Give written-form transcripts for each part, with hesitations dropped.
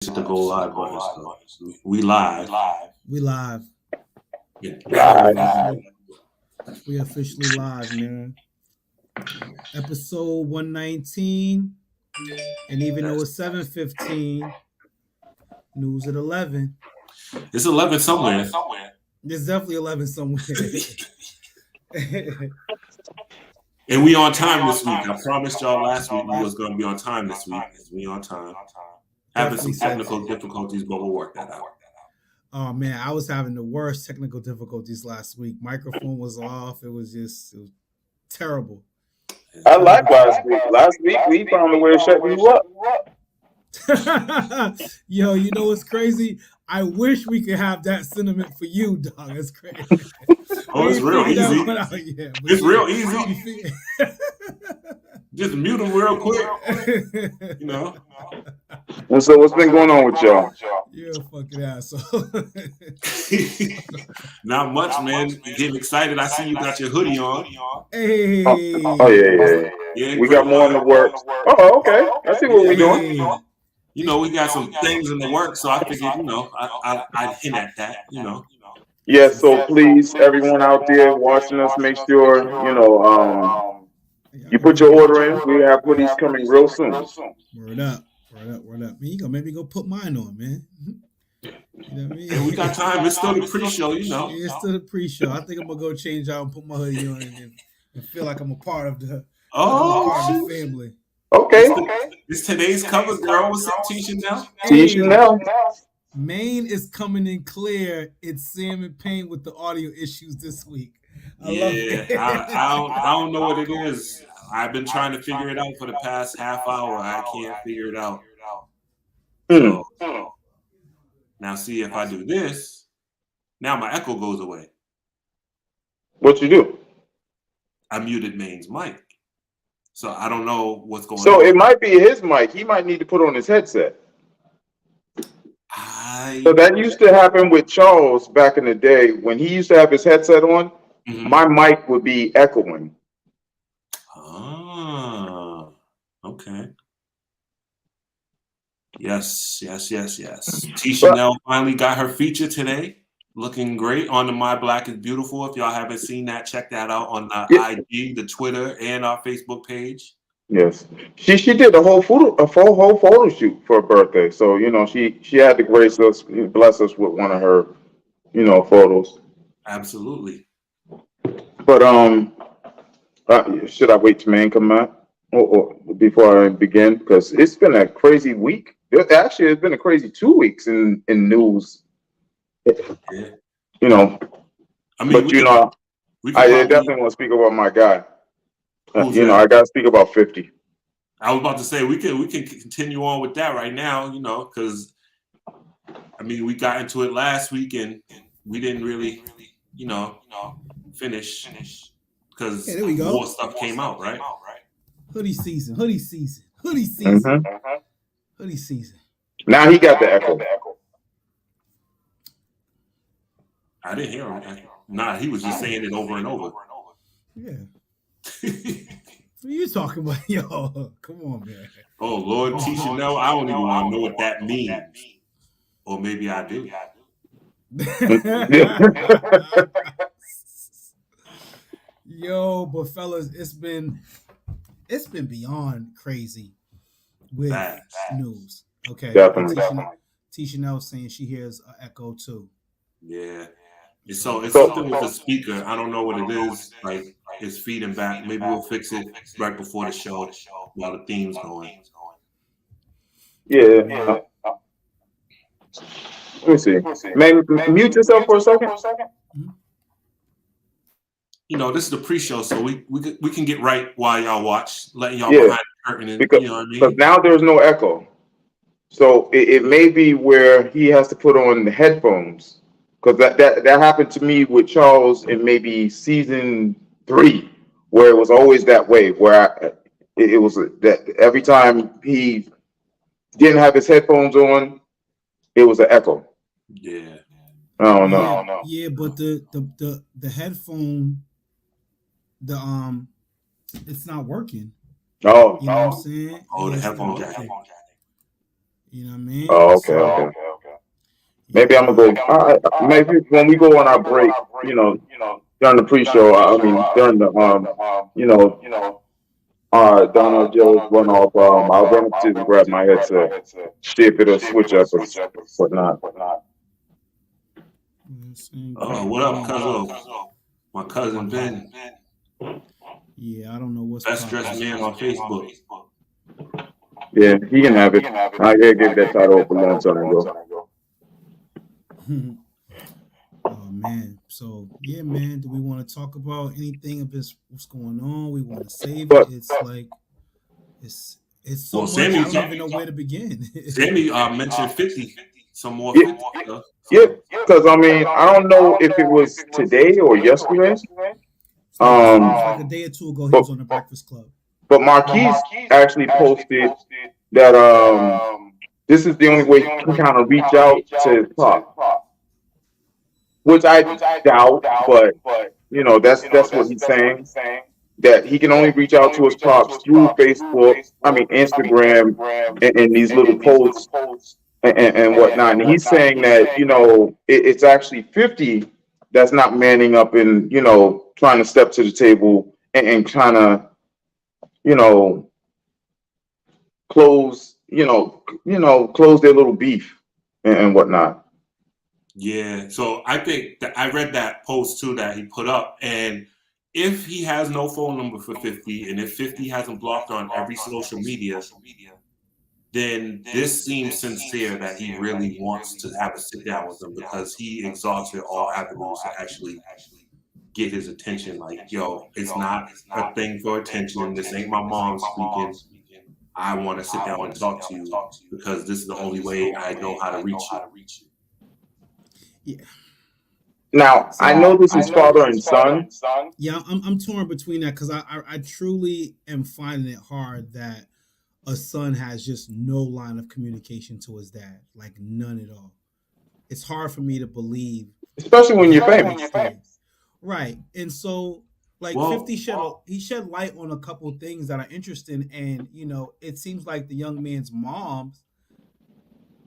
Hit the go live button. So we live. We live. Yeah. We officially live, man. Episode 119. And even though it's 7:15, news at 11. It's 11 somewhere. There's definitely 11 somewhere. And we on time this week. I promised y'all last week we was going to be on time this week. We on time. Having some technical difficulties, but we'll work that out. Oh man, I was having the worst technical difficulties last week. Microphone was off. It was terrible. I like last week. Last week we found a way to shut you up. Yo, you know what's crazy? I wish we could have that sentiment for you, dog. It's crazy. It's real easy. It's real easy. Just mute them real quick. You know. And so what's been going on with y'all? You're a fucking asshole. Not much, man. You getting excited. I see you got your hoodie on. Hey. Yeah. We got more in the works. Oh, okay. I see what we're doing. You know, we got some things in the works, so I figured, I'd hint at that, Yes, so please, everyone out there watching us, make sure, you put your order in. We have hoodies coming real soon. Word up. Man, you gonna make me go put mine on, man. You know what I mean? And we got time. It's still the pre-show, Yeah, it's still the pre-show. I think I'm gonna go change out and put my hoodie on and feel like I'm a part of the family. Okay. It's today's cover girl. What's up, Tisha Nell? Tisha Nell. Maine is coming in clear. It's Sam and Payne with the audio issues this week. I love it. I don't know what it is. I've been trying to figure it out for the past half hour. I can't figure it out. So, now see if I do this. Now my echo goes away. What you do? I muted Maine's mic. So I don't know what's going on. So it might be his mic. He might need to put on his headset. So that used to happen with Charles back in the day. When he used to have his headset on, my mic would be echoing. Oh, okay. Yes. Tisha Nell finally got her feature today. Looking great on the My Black is Beautiful. If y'all haven't seen that, check that out on the IG, the Twitter, and our Facebook page. Yes, she did a whole photo shoot for her birthday. So she had to bless us with one of her photos. Absolutely. But should I wait till man come out or before I begin? Because it's been a crazy week. Actually, it's been a crazy 2 weeks in news. Yeah. I mean, I definitely want to speak about my guy. I got to speak about 50. I was about to say we can continue on with that right now, because we got into it last week and we didn't really, finish because more stuff came out, right? Hoodie season. Now he got the echo. I didn't hear him. Nah, he was just saying it over and over. Yeah. What are you talking about, yo? Come on, man. Oh, Lord, Tisha Nell, I don't even want to know what that means. Or maybe I do. Yo, but fellas, it's been beyond crazy with news. Okay. Definitely. Tisha Nell saying she hears an echo too. Yeah. It's something with the speaker. I don't know what it is. Like it's feeding back. Maybe we'll fix it right before the show while the theme's going. Yeah. Let me see. Man, mute yourself for a second. This is the pre-show, so we can get right while y'all watch, letting y'all behind the curtain. And, because, you know what I mean? Because now there's no echo. So it may be where he has to put on the headphones. Because that happened to me with Charles in maybe season 3, where it was always that way, where it was that every time he didn't have his headphones on, it was an echo. Yeah. I don't know. Yeah, but the headphone, it's not working. Oh. You know what I'm saying? Oh, the headphone jack. You know what I mean? Oh, okay, So okay. yeah, Maybe I'm gonna go. Maybe when we go on our break, during the pre-show. I mean, during the you know, Donna Joe's run off. I'll run upstairs and grab my headset, see if it'll switch up or whatnot. you know what I'm saying? Oh, Great what up, game. cousin? My cousin Ben, Yeah, I don't know what's best popping. dressed man on Facebook. Yeah, he can have it. I gave that title up a long time ago. Oh man. So yeah, man. Do we want to talk about anything of this? What's going on? We want to save it. But It's like it's so Well, much. I don't even know where to begin. Sammy mentioned 50, some more yeah, 50 stuff. yeah, So because I mean, I don't know if it was today or yesterday. It was like a day or two ago. He But was on the Breakfast Club. but Marquise actually posted that this is the only way he can kind of reach out to his pop, which I doubt, but that's what he's saying. That he can only reach out to his pops through Facebook, I mean Instagram, and these little posts and whatnot. And he's saying that it's actually 50 that's not manning up and trying to step to the table and kind of you know close close their little beef and whatnot. yeah, so I think that I read that post too that he put up, and if he has no phone number for 50, and if 50 hasn't blocked on every social media, then this seems sincere that he really wants to have a sit down with him because he exhausted all avenues to actually get his attention. Like, yo, it's not a thing for attention. This ain't my mom speaking. I want to sit down and talk to you because this is the only way I know how to reach you. Yeah. Now I know this is father and son. Yeah, I'm torn between that because I truly am finding it hard that a son has just no line of communication to his dad, like none at all. It's hard for me to believe Especially when you're that to famous. extent. Right. And so like Well, 50 he shed light on a couple things that are interesting, and it seems like the young man's mom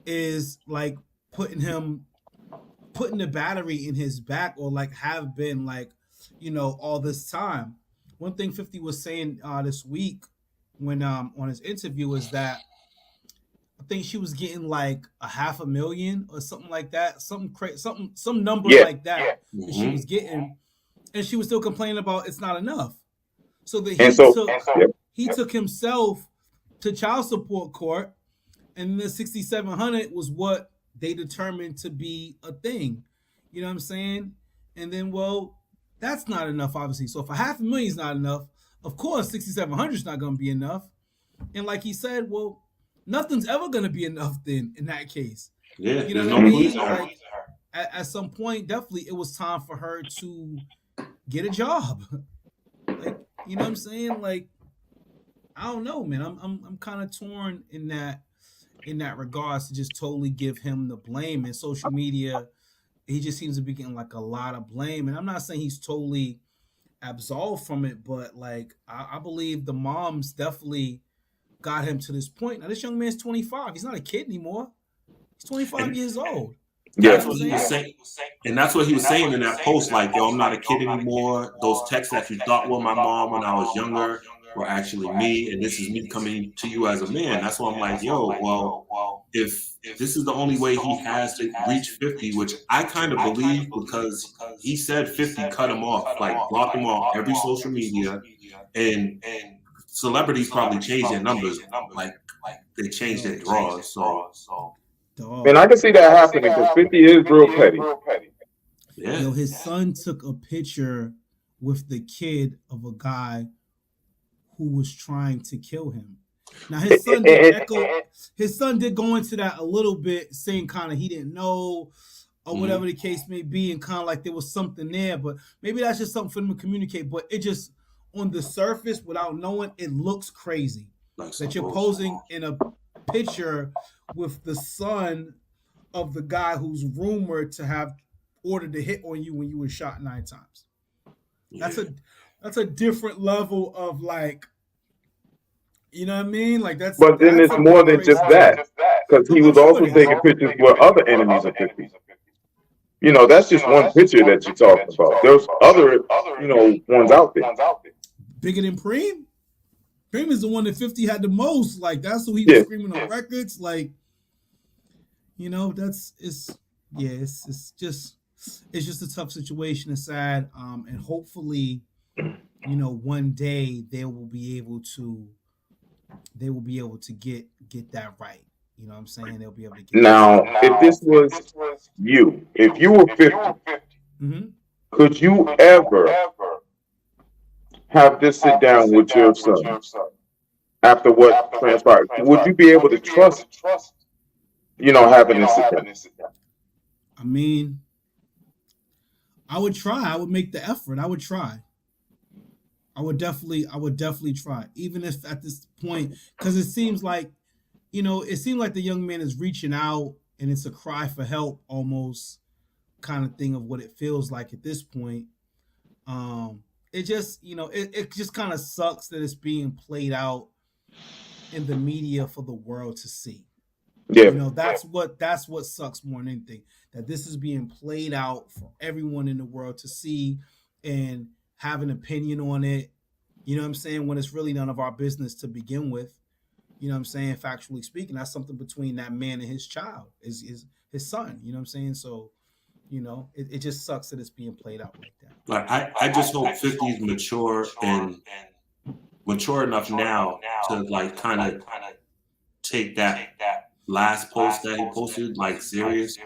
is like putting the battery in his back, or like have been like all this time. One thing 50 was saying this week when on his interview is that I think she was getting like a $500,000 or something like that, some number Yeah. like that that she was getting, and she was still complaining about it's not enough. So that And so, yep. he took himself to child support court, and the 6,700 was what they determined to be a thing. You know what I'm saying? And then, well, that's not enough, obviously. So if a $500,000 is not enough, of course 6,700 is not going to be enough. And like he said, well, nothing's ever going to be enough then in that case. yeah, You know there's what I no mean? pleasing her. Like at some point, definitely it was time for her to get a job. Like, you know what I'm saying? Like, I don't know, man. I'm kind of torn in that regards to just totally give him the blame. In social media, he just seems to be getting like a lot of blame. And I'm not saying he's totally absolved from it, but like I believe the moms definitely got him to this point. Now this young man's 25. He's not a kid anymore. He's 25 years old. That's Yeah. what he was saying. And that's what he was saying in that post, like, yo, I'm not a kid anymore. Those texts that you thought were my mom when I was younger were actually me, and this is me coming to you as a man. That's why I'm like, yo, well, if this is the only way he has to reach 50, which I kind of believe because he said 50 cut him off, like blocked him off every social media, and celebrities probably change their numbers, like they change their draws. So Dog. And I can see that happening because 50 is real petty. yeah. Yo, his son took a picture with the kid of a guy who was trying to kill him. Now his son did go into that a little bit, saying kind of he didn't know or whatever the case may be, and kind of like there was something there, but maybe that's just something for them to communicate. But it just on the surface, without knowing, it looks crazy that you're posing in a picture with the son of the guy who's rumored to have ordered the hit on you when you were shot 9 times. Yeah. That's a different level of like, you know what I mean? Like that's. But then that's it's more than crazy. just that. because he was also taking pictures where other enemies of 50. That's just one picture that you're talking about. There's other, ones out there. Bigger than Preem? Preem is the one that 50 had the most. Like, that's who he was screaming on records. Like, it's just a tough situation. It's sad. And hopefully, one day they will be able to get that right. You know what I'm saying? They'll be able to get now, if this was you, if you were 50, could you ever have this sit down with your son after what transpired? Would you be able to trust, having this sit down? I mean, I would try. I would make the effort. I would try. I would definitely try, even if at this point, because it seems like, the young man is reaching out and it's a cry for help almost kind of thing of what it feels like at this point. It just, it just kind of sucks that it's being played out in the media for the world to see. Yeah. That's what sucks more than anything, that this is being played out for everyone in the world to see and have an opinion on it. You know what I'm saying? When it's really none of our business to begin with. You know what I'm saying? Factually speaking, that's something between that man and his child, is his son. You know what I'm saying? So, it just sucks that it's being played out like that. Like I just hope 50 is mature and mature enough now to like kind of take that last post that he posted like serious,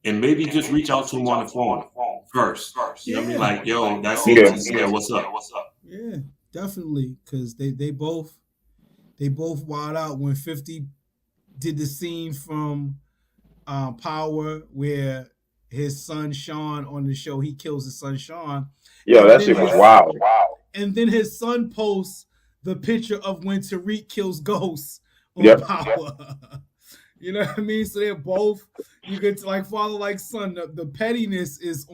and maybe just reach out to him on the phone first. You know what I mean? Like, yo, that's it. Yeah, what's up? Yeah, definitely, because they both wild out when 50 did the scene from Power where his son Sean on the show, he kills his son Sean. Yeah, that shit was wild. And then his son posts the picture of when Tariq kills Ghost on Power. You know what I mean? So they're both, you get to like father, like son. The pettiness is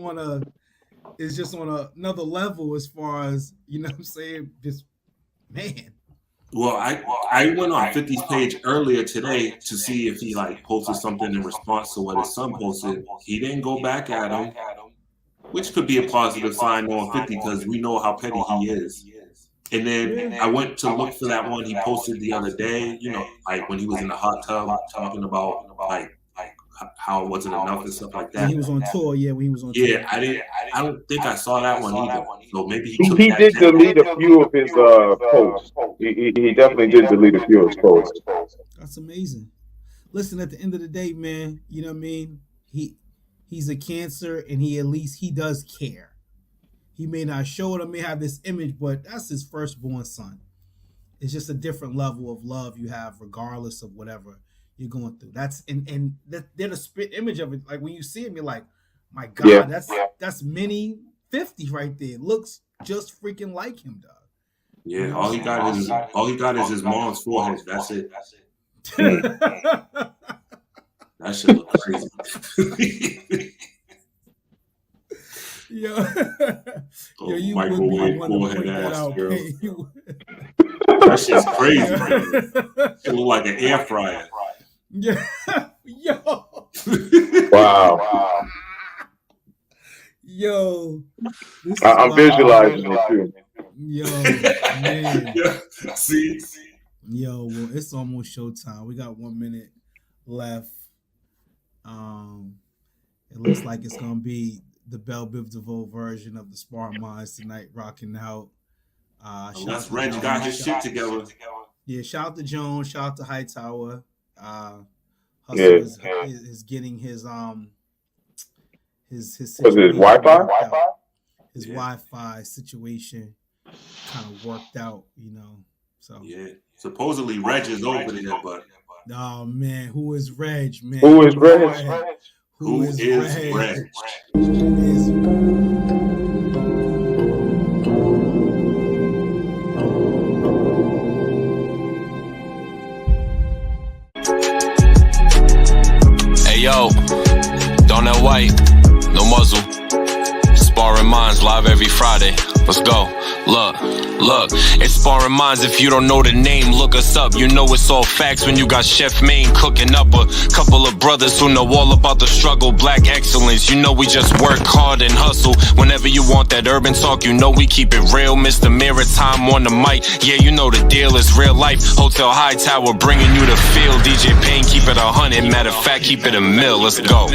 just on another level as far as, you know what I'm saying? Just, man. Well, I went on 50's page earlier today to see if he like posted something in response to what his son posted. He didn't go back at him, which could be a positive sign on 50 because we know how petty he is. And then I went to look for that one he posted the other day, like when he was in the hot tub talking about like how it wasn't enough and stuff like that. When he was on tour, when he was on tour. Yeah, I don't think I saw that one either. So maybe he did delete a few of his posts. He definitely did delete a few of his posts. That's amazing. Listen, at the end of the day, man, you know what I mean? He's a cancer, and he does care. He may not show it or may have this image, but that's his firstborn son. It's just a different level of love you have regardless of whatever you're going through. That's and they're the spit image of it. Like when you see him, you're like, my God, that's mini 50 right there. It looks just freaking like him, dog. Yeah, you know, all he got is his mom's forehead. That's it. That shit look crazy. Yo, you microwave forehead ass girl. That shit's crazy, bro. It look like an air fryer. Yeah, yo. Wow. Yo, I'm visualizing it too. Yo, man. Yeah. See. Yo, well, it's almost showtime. We got 1 minute left. It looks like it's gonna be the Belle Biv DeVoe version of the Sparring Minds tonight, rocking out. Unless Reg got his shit together. Yeah, shout out to Jones, shout out to Hightower. Hustle is getting his Wi-Fi? His Wi-Fi situation kind of worked out, So yeah, supposedly Reg is over there, but oh man, who is Reg, man? Who is Reg? Who is Reg? Hey yo, Donut White, no muzzle. Sparring Minds live every Friday. Let's go. Look, it's Sparring Minds. If you don't know the name, look us up. You know it's all facts when you got Chef Maine cooking up a couple of brothers who know all about the struggle. Black excellence, you know we just work hard and hustle. Whenever you want that urban talk, you know we keep it real. Mr. Maritime on the mic, yeah, you know the deal is real life. Hotel High Tower bringing you the feel. DJ Payne, keep it 100. Matter of fact, keep it a mill. Let's go.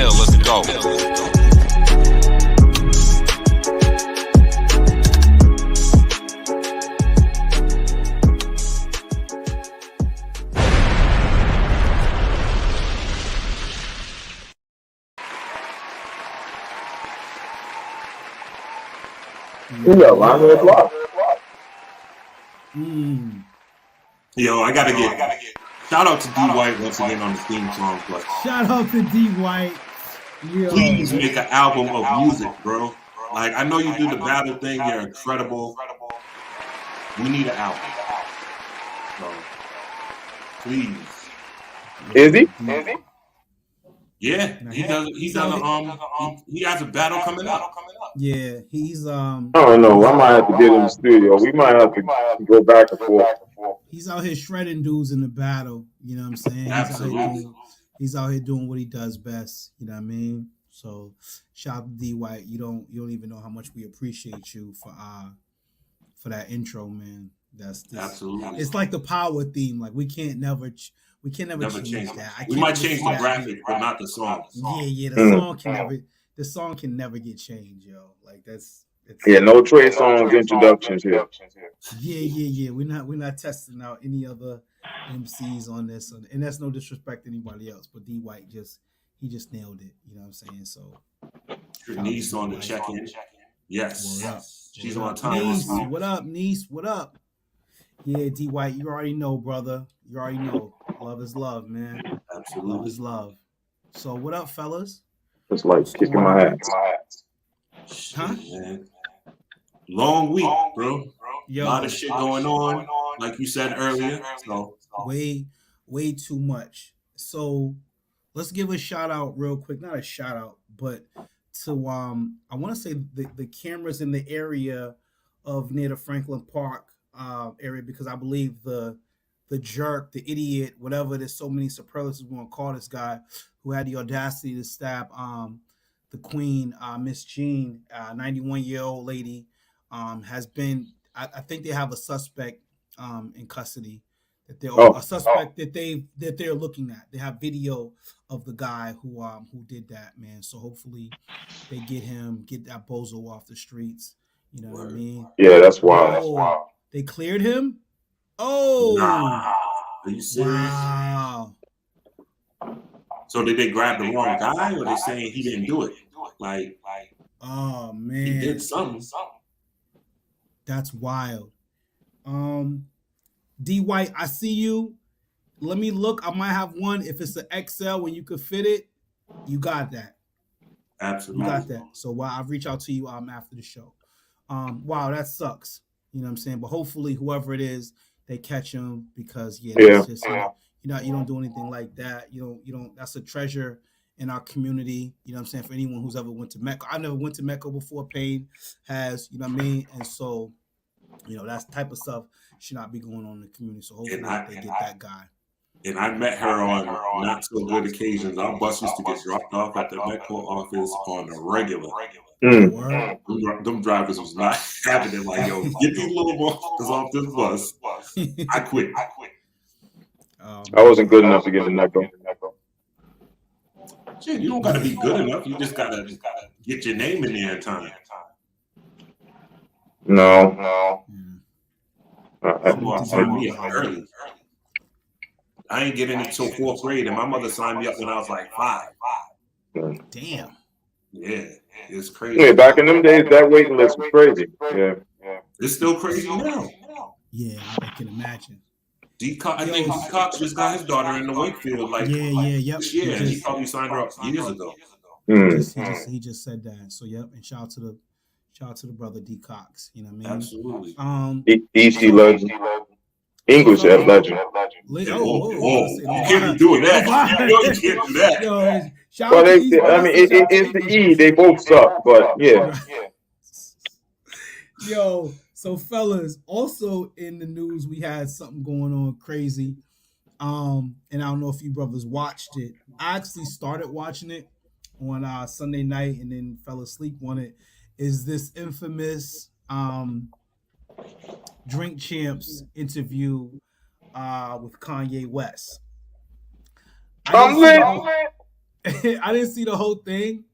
Yeah, line of applause. Yo, I gotta get shout out to D White once again on the theme song. But Shout out to D White. Yo. please make an album of music, bro. Like, I know you do the battle thing, you're incredible. We need an album. So please. Is he? Yeah, he does. He has a battle coming up. Yeah, he's I don't know. I might have to get in the studio. We might have to go back and forth. he's out here shredding dudes in the battle. You know what I'm saying? Absolutely. He's out here doing what he does best. You know what I mean? So shout out to D White. You don't even know how much we appreciate you for that intro, man. That's Absolutely. It's like the power theme. Like we can't never change that. We might change the graphic, but not the song. Yeah. The song can never get changed, yo. Like it's No Trey Songz introductions here. Yeah. We're not testing out any other MCs on this, and that's no disrespect to anybody else. But D White he just nailed it. You know what I'm saying? So Niece on the check-in. Yes. What up? She's on time. Niece, what up, niece? What up? Yeah, D White, you already know, brother. You already know. Love is love, man. Absolutely. Love is love. So what up, fellas? It's like kicking my ass. Huh? Man. Long week, bro. Yo, A lot of shit going on, like you said earlier. So way too much. So let's give a shout out real quick. Not a shout out, but to I want to say the cameras in the area of near the Franklin Park area, because I believe the jerk, the idiot, whatever, there's so many superlatives we're gonna call this guy, who had the audacity to stab the queen, Miss Jean, 91-year-old lady, has been, I think they have a suspect in custody, that they're a suspect that they're looking at. They have video of the guy who did that, man. So hopefully they get that bozo off the streets. You know what I mean? Yeah, that's wild. They cleared him? Oh. Nah. Are you serious? Wow. So did they grab the wrong guy, or they saying he didn't do it? Like, oh man, he did something. That's wild. D White, I see you. Let me look. I might have one. If it's an XL when you could fit it, you got that. Absolutely. You got that. So I'll reach out to you after the show. Wow, that sucks. You know what I'm saying? But hopefully whoever it is, they catch him, because that's just, you don't do anything like that. You don't that's a treasure in our community. You know what I'm saying? For anyone who's ever went to Mecca. I never went to Mecca before. Payne has, you know what I mean? And so, that type of stuff should not be going on in the community. So hopefully they get that guy. And I met her on not so good occasions. Our bus used to get dropped off at the Metco office on a regular. Them drivers was not having it. Like, yo, get these little motherfuckers off this bus. I quit. I wasn't good enough to get the Metco. Shit, you don't got to be good enough. You just got to get your name in there in time. No. Signed me up early. I ain't getting it until 4th grade, and my mother signed me up when I was like 5. Damn. Yeah, it's crazy. Yeah, back in them days, that waiting list was crazy. Yeah. It's still crazy now. Yeah, I can imagine. I think D-Cox just got his daughter in the Wakefield this year, and he probably signed her up years ago. He just said that. So and shout out to the brother D-Cox. You know what I mean? Absolutely. DC legend. English legend. You can't be doing that. You can't do that. Well, it's the E. They both suck, but yeah. Yo, so fellas, also in the news, we had something going on crazy. And I don't know if you brothers watched it. I actually started watching it on Sunday night and then fell asleep on it. Is this infamous Drink Champs interview with Kanye West? I didn't see the whole, I didn't see the whole thing.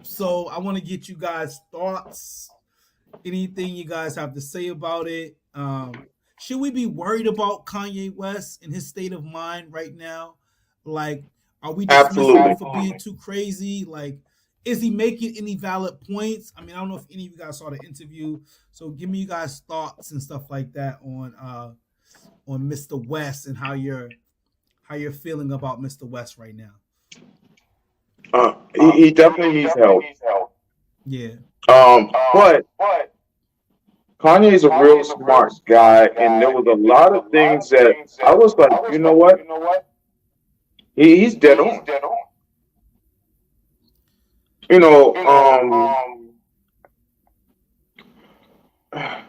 So I want to get you guys' thoughts. Anything you guys have to say about it? Should we be worried about Kanye West and his state of mind right now? Like, are we dismissing him for being too crazy? Like, is he making any valid points? I mean, I don't know if any of you guys saw the interview. So give me you guys' thoughts and stuff like that on Mr. West and how you're feeling about Mr. West right now. He definitely needs help. Yeah. But Kanye's a real smart guy, and there was a lot of things that I was like, you know what? He's dead on. You know,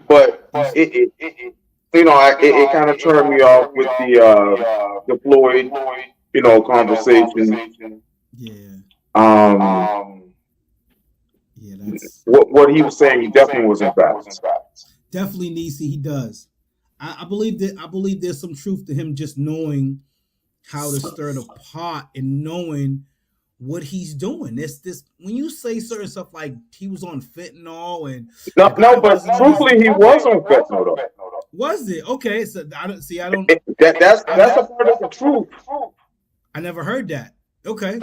but it kind of turned me off with the Floyd, conversation. Yeah. Yeah, that's what he was saying. He definitely was in facts. Definitely, Nisi, he does. I believe there's some truth to him just knowing how to stir the pot and knowing what he's doing. This when you say certain stuff like he was on fentanyl and but truthfully he was on fentanyl though. Was it? Okay, so I don't. That's a part of the truth. I never heard that. Okay.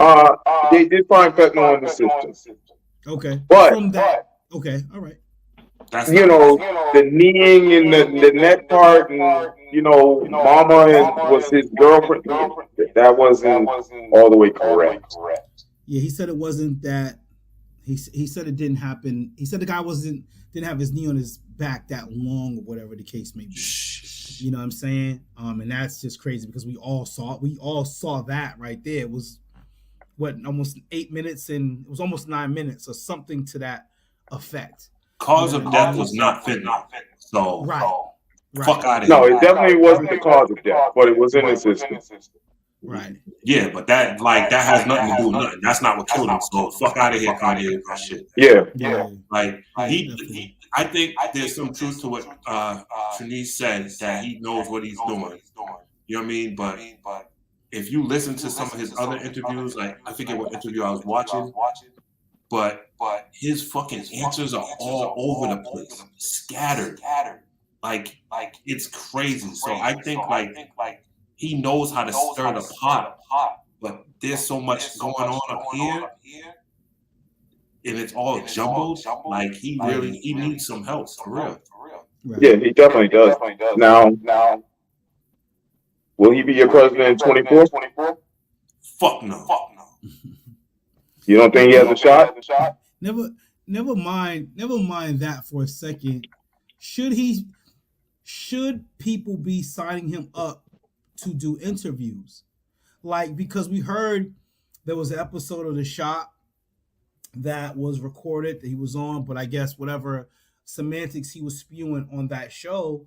They did find fentanyl in the system. Okay. But from that. Okay. All right. The kneeing in the neck part, and Mama was his girlfriend. That wasn't all the way correct. Yeah, he said it wasn't that. He said it didn't happen. He said the guy didn't have his knee on his back that long, or whatever the case may be. You know what I'm saying? And that's just crazy because we all saw that right there. It was almost 8 minutes, and it was almost 9 minutes or something to that effect. Cause of death was not fentanyl. So fuck out of No, here. it definitely wasn't the cause of death, but it was in the system. Right. Yeah, but that has nothing to do with nothing. That's not what killed him. So fuck out of here, Kanye, with that shit. Yeah. Like he I think there's some truth to what Trinice said, that he knows what he's doing. You know what I mean? But if you listen to some of his other interviews, like I forget what interview I was watching, but his fucking answers are all over the place, scattered. Like it's crazy. So I think he knows how to stir the pot, but there's so much going on up here, and it's all jumbled. Like he needs some help for real. Right. Yeah, he definitely does. Now, will he be your president in 24? Fuck no. You don't think he has a shot? Never mind that for a second. Should people be signing him up to do interviews? Like, because we heard there was an episode of The Shop that was recorded that he was on, but I guess whatever semantics he was spewing on that show,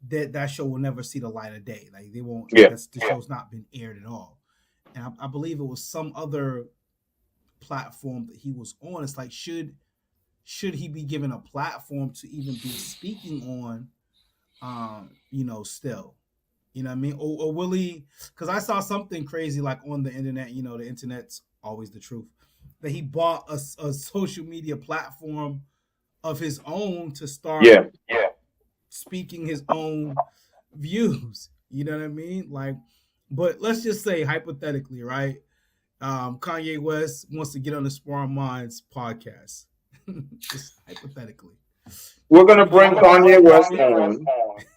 that show will never see the light of day. Like they won't. Yeah. The show's not been aired at all. And I believe it was some other platform that he was on. It's like, should he be given a platform to even be speaking on? Still, you know what I mean? Or will he? Because I saw something crazy like on the internet. You know, the internet's always the truth. That he bought a social media platform of his own to start speaking his own views. You know what I mean? Like, but let's just say hypothetically, right? Kanye West wants to get on the Sparring Minds podcast. Just hypothetically. We're going to bring Kanye West on,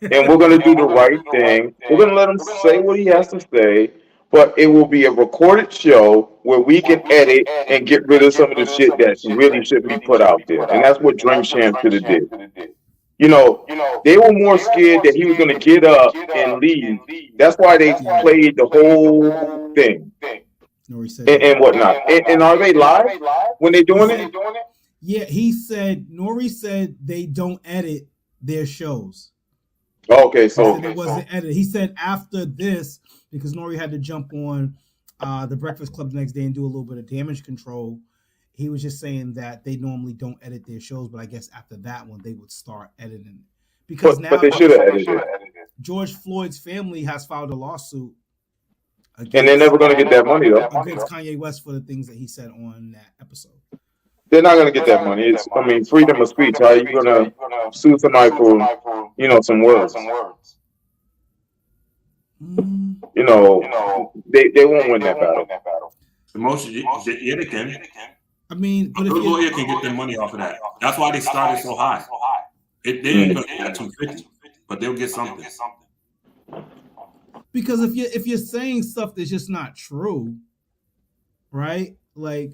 and we're going to do the right thing. We're going to let him say what he has to say, but it will be a recorded show where we can edit and get rid of some of the shit that really shouldn't be put out there. And that's what Drink Champ should have did. They were more scared that he was going to get up and leave. That's why they played the whole thing and whatnot. And are they live when they're doing it? Yeah, he said Nori said they don't edit their shows. Okay, He so said it wasn't edited. He said after this, because Nori had to jump on the Breakfast Club the next day and do a little bit of damage control. He was just saying that they normally don't edit their shows, but I guess after that one they would start editing because but now they should have edited it, George Floyd's family has filed a lawsuit and they're against never gonna get that money though. against Kanye West for the things that he said on that episode. They're not gonna get that money. It's, I mean, freedom of speech. How are you gonna sue somebody for, some words? You know, they won't win that battle. The most, yeah, they can. I mean, A but if good you lawyer can get their money off of that. That's why they started so high. They ain't gonna get 250, but they'll get something. because if you're saying stuff that's just not true, right? Like,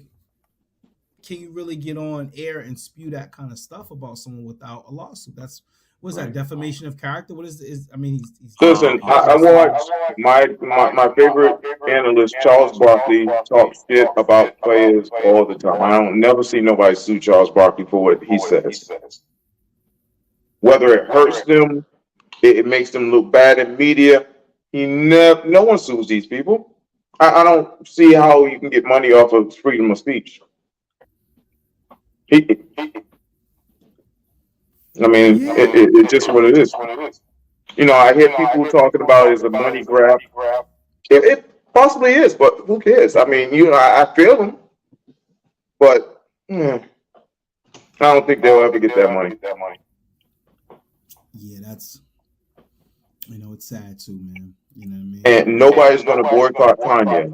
can you really get on air and spew that kind of stuff about someone without a lawsuit? That's what's that, defamation of character? What is I mean, he's Listen, I watched my favorite analyst, Charles Barkley, talk shit about players all the time. I don't never see nobody sue Charles Barkley for what he says. Whether it hurts them, it makes them look bad in media. No one sues these people. I don't see how you can get money off of freedom of speech. I mean, it's just what it is. I hear people talking about it as a money grab. It possibly is, but who cares? I mean, I feel them, but I don't think they'll ever get that money. Yeah, that's it's sad too, man. You know what I mean? And nobody's going to boycott Kanye.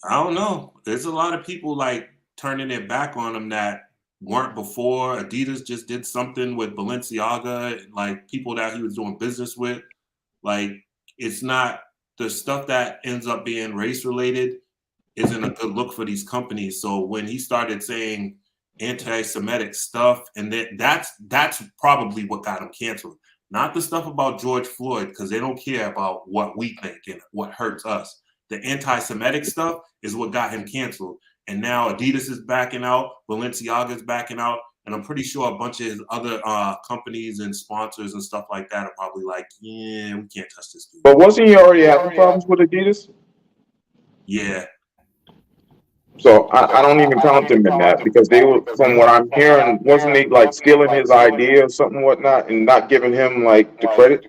I don't know. There's a lot of people like turning their back on him that weren't before. Adidas just did something with Balenciaga, like people that he was doing business with. Like, it's not the stuff that ends up being race related isn't a good look for these companies. So when he started saying anti-Semitic stuff, and that's probably what got him canceled. Not the stuff about George Floyd, because they don't care about what we think and what hurts us. The anti-Semitic stuff is what got him canceled. And now Adidas is backing out, Balenciaga is backing out, and I'm pretty sure a bunch of his other companies and sponsors and stuff like that are probably like, yeah, we can't touch this dude. But wasn't he already having problems with Adidas? Yeah. So I don't even count them in that, because they were, from what I'm hearing, wasn't they like stealing his idea or something whatnot and not giving him like the credit?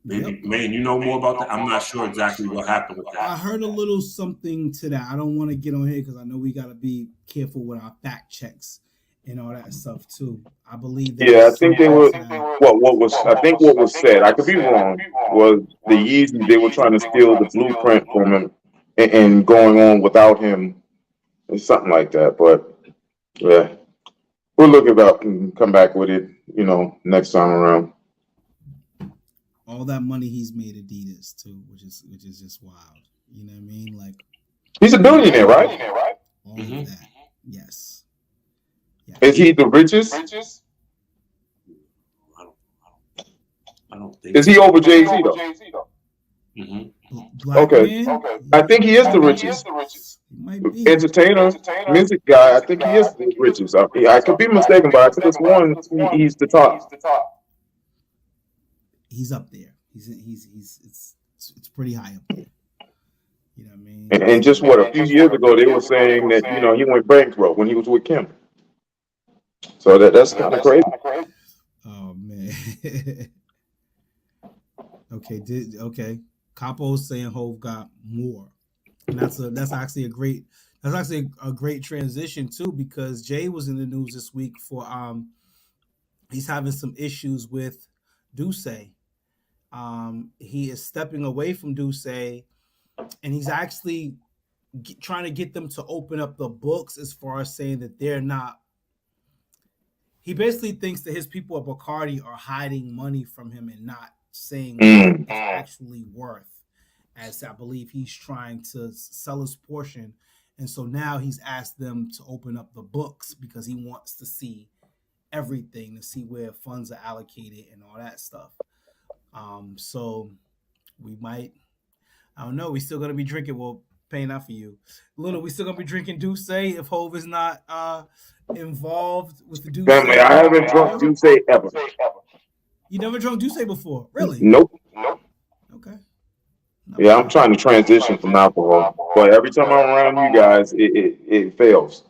Maybe, man, you know more about that? I'm not sure exactly what happened with that. I heard a little something to that. I don't want to get on here because I know we got to be careful with our fact checks and all that stuff too. I believe that. Yeah, I think they were. I think what was said, I could be wrong, was the Yeezy, they were trying to steal the blueprint from him and going on without him, or something like that. But yeah, we'll look it up and come back with it, next time around. All that money he's made Adidas too, which is just wild. You know what I mean? Like, he's a billionaire, right? All of that. Yes. Yeah. Is he the richest? I don't think. Is he over Jay-Z though? Mm-hmm. Okay. I think he is the richest. Might be. Entertainer, music guy. I think he is the richest. I could be mistaken, but I think it's one. He's the top. He's up there. It's pretty high up there. You know what I mean? And just a few years ago they were saying that he went bankrupt when he was with Kim. So that's kind of crazy. Oh man. Okay. Capo's saying Hove got more, and that's actually a great transition too, because Jay was in the news this week for he's having some issues with Duce. He is stepping away from Duce, and he's actually trying to get them to open up the books as far as saying that they're not. He basically thinks that his people at Bacardi are hiding money from him and not saying what it's actually worth, as I believe he's trying to sell his portion. And so now he's asked them to open up the books because he wants to see everything, to see where funds are allocated and all that stuff. So we might, I don't know, we're still going to be drinking. Well, Pain, not for you. Little, we still gonna be drinking Douce if Hove is not involved with the Douce. Family, I haven't drunk Douce ever. You never drunk Douce before, really? Nope. Okay. Yeah, I'm trying to transition from alcohol, but every time I'm around you guys, it fails.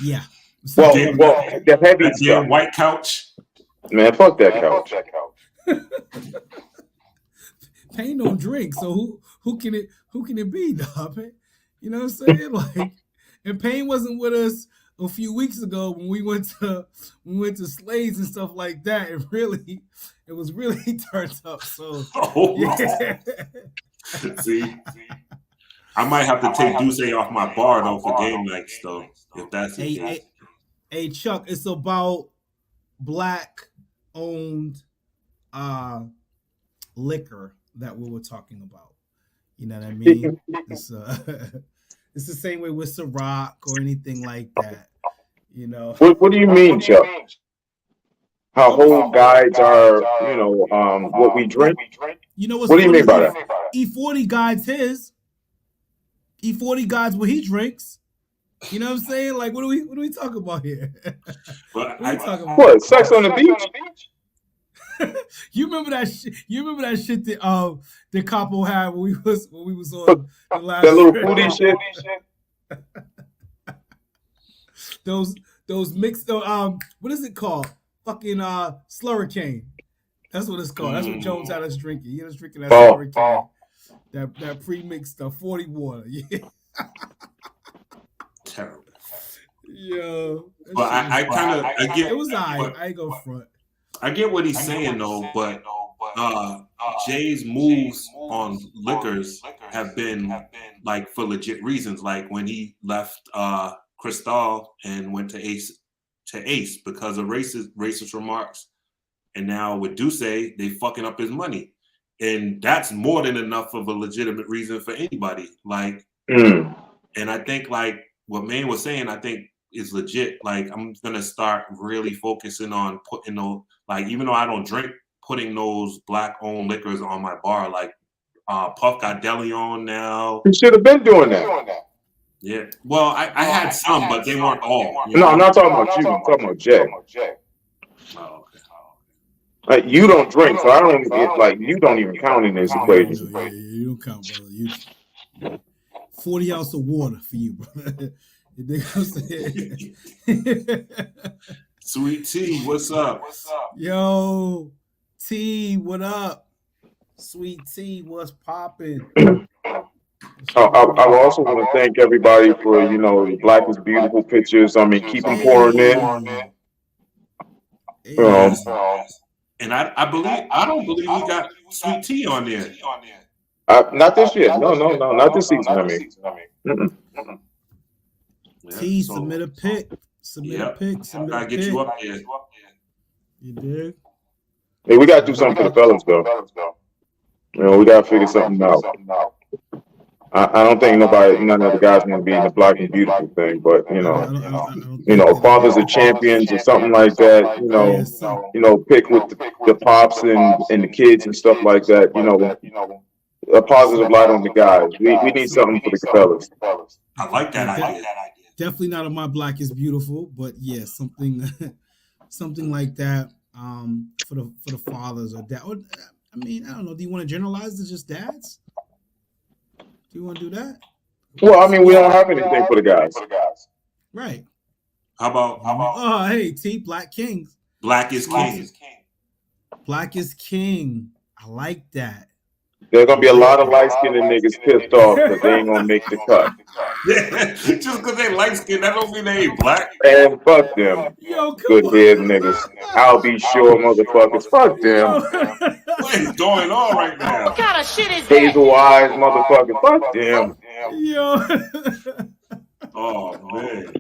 Yeah. Well, the heavy That stuff. damn white couch. Man, fuck that couch. Pain don't drink, so who can it be, dog? You know what I'm saying? Like, and Pain wasn't with us a few weeks ago when we went to Slade's and stuff like that. It was really turned up. So yeah. See, I might have to take Douce off my bar though for game nights though, if that's the case. Hey Chuck, it's about black owned liquor that we were talking about. You know what I mean? It's it's the same way with Ciroc or anything like that. You know. What do you mean, Chuck? How whole guides are, what we drink? You know what do you mean by that? E40 guides his. E40 guides what he drinks. You know what I'm saying? Like, what are we talking about here? What? Sex on the beach? You remember that shit? You remember that shit that the Capo had when we was on the last that little booty shit. Those mixed what is it called? Fucking Slurricane. That's what it's called. That's what Jones had us drinking. He had us drinking that Slurricane. That pre-mixed 40 water. Yeah. Terrible. Yo. But I get it was I ain't go front. I get what he's saying though, but Jay's moves on liquors have been like for legit reasons. Like when he left Cristal and went to Ace because of racist remarks, and now with Douce, they fucking up his money, and that's more than enough of a legitimate reason for anybody. Like, and I think like what Maine was saying, I think is legit. Like I'm gonna start really focusing on putting those, like even though I don't drink, putting those black owned liquors on my bar. Like Puff got Deli on now. You should have been doing that. Yeah. Well, I had some, but they weren't all. No, I'm not talking about you. I'm talking about Jay. Oh, okay. Like you don't drink, so I don't get like you don't even count in this equation. Yeah, you don't count, brother. You 40 ounces of water for you, brother. Sweet T, what's up? Yo, T, what up? Sweet T, what's popping? I also want to thank everybody for the Black is Beautiful pictures. I mean, keep them pouring in. And I don't believe we got Sweet T on there. Not this year. No, not this season. I mean. T, submit a pic. Submit a pic. I gotta get you up there. You dig? Hey, we gotta do something for the fellas, though. We gotta figure something out. I don't think none of the guys want to be in the Black and Beautiful thing, but fathers are champions or something like that. Pick with the pops and the kids and stuff like that. A positive light on the guys. We need something for the fellas. I like that idea. Definitely not on my Black is Beautiful, but yeah, something like that for the fathers or dad. I mean, I don't know. Do you want to generalize to just dads? Do you want to do that? Well, I mean, we don't have anything for the guys. Right. How about? Oh, hey, T, Black Kings. Black is King. Black is King. I like that. There's gonna be a lot of light-skinned niggas pissed off because they ain't gonna make the cut. Just because they light-skinned, that don't mean they ain't black. And fuck them. Good-head niggas. I'll be sure, motherfuckers. Fuck them. What is going on right now? What kind of shit is that? Hazel eyes, motherfuckers. Fuck them. Yo. Oh man.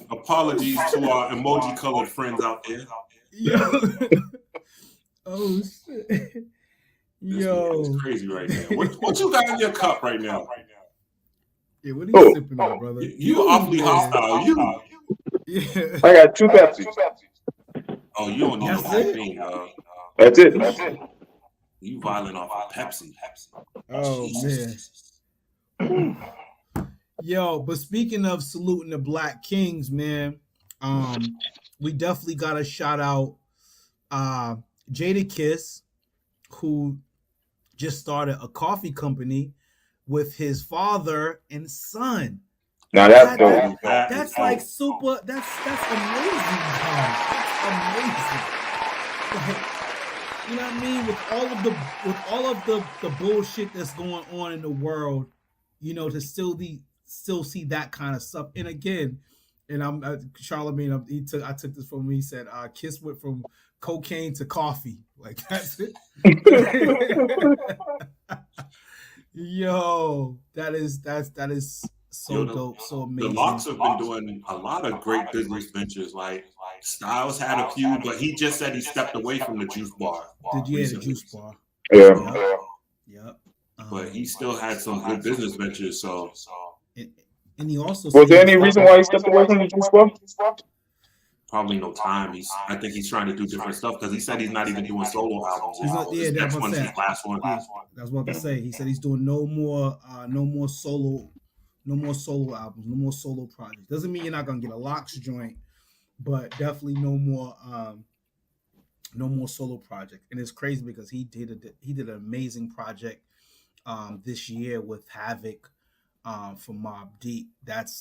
Apologies to our emoji-colored friends out there. Yo. Oh shit! Yo, it's crazy right now. What you got in your cup right now? Yeah, what are you sipping on, brother? You awfully hostile. Yeah. I got 2 Pepsi. Oh, you don't need no caffeine, dog. That's it. You violent off of Pepsi. Oh Jesus. man. Yo, but speaking of saluting the Black Kings, man, we definitely gotta shout out Jadakiss, who just started a coffee company with his father and son. Now that's dope. That's like super. That's amazing, guys. That's amazing. Like, you know what I mean? With all of the bullshit that's going on in the world, you know, to still see that kind of stuff. And again, and Charlemagne. I took this from him. He said, "Kiss went from cocaine to coffee." Like that's it. Yo, that is so dope, so amazing. The Locks have been doing a lot of great business ventures. Like Styles had a few, but he just said he stepped away from the juice bar. The juice bar? Yeah. Yep. But he still had some good business ventures. So, and he also was there any reason why he stepped away from the juice bar? Probably no time. I think he's trying to do different stuff because he said he's not even doing solo albums. His next one's his last one. That's what I say. He said he's doing no more solo albums, no more solo projects. Doesn't mean you're not gonna get a Locks joint, but definitely no more solo project. And it's crazy because he did an amazing project this year with Havoc for Mobb Deep. That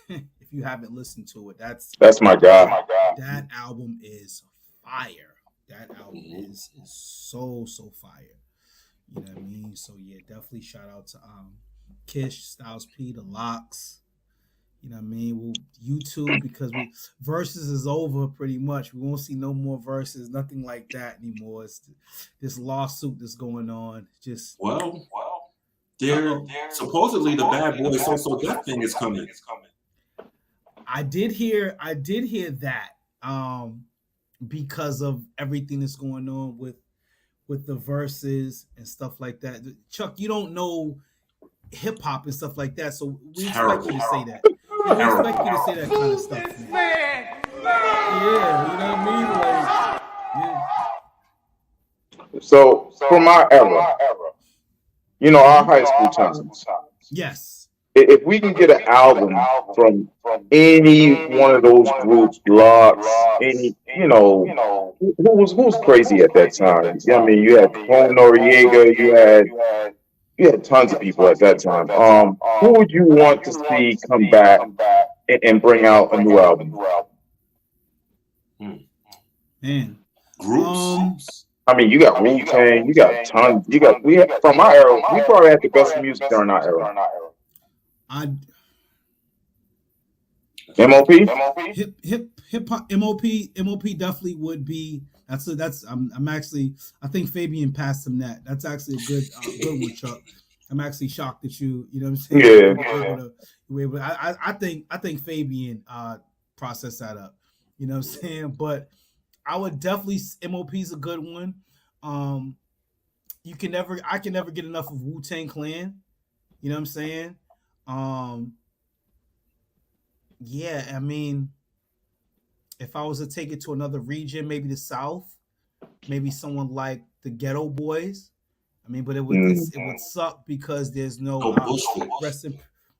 if you haven't listened to it, that's my guy. That album is fire. That album is so fire. You know what I mean? So yeah, definitely shout out to Kish, Styles P, the Locks. You know what I mean? We'll YouTube because Versus is over pretty much. We won't see no more Versus, nothing like that anymore. It's this lawsuit that's going on. Just they're supposedly the Bad Boy So Death thing is coming. I did hear that because of everything that's going on with the Verses and stuff like that. Chuck, you don't know hip hop and stuff like that, so we expect you to say that. Yeah, we expect you to say that kind of stuff, man. Yeah, you know what I mean? Like, yeah. So from our era, you know, our high school times. Yes. If we can get an album from any one of those groups, Locks, any, you know, who was crazy at that time? I mean, you had Capone Noriega, you had tons of people at that time. Who would you want to see come back and bring out a new album? Man, groups. I mean, you got Wu-Tang, you got tons. From our era, we probably had the best music during our era. MOP? Hip hop MOP definitely would be. I'm actually, I think Fabian passed him that. That's actually a good one, Chuck. I'm actually shocked that you know what I'm saying? Yeah. I think Fabian processed that up. You know what I'm saying? But I would definitely, MOP's a good one. I can never get enough of Wu-Tang Clan. You know what I'm saying? Yeah, I mean, if I was to take it to another region, maybe the South, maybe someone like the Ghetto Boys. I mean, but it would suck because there's no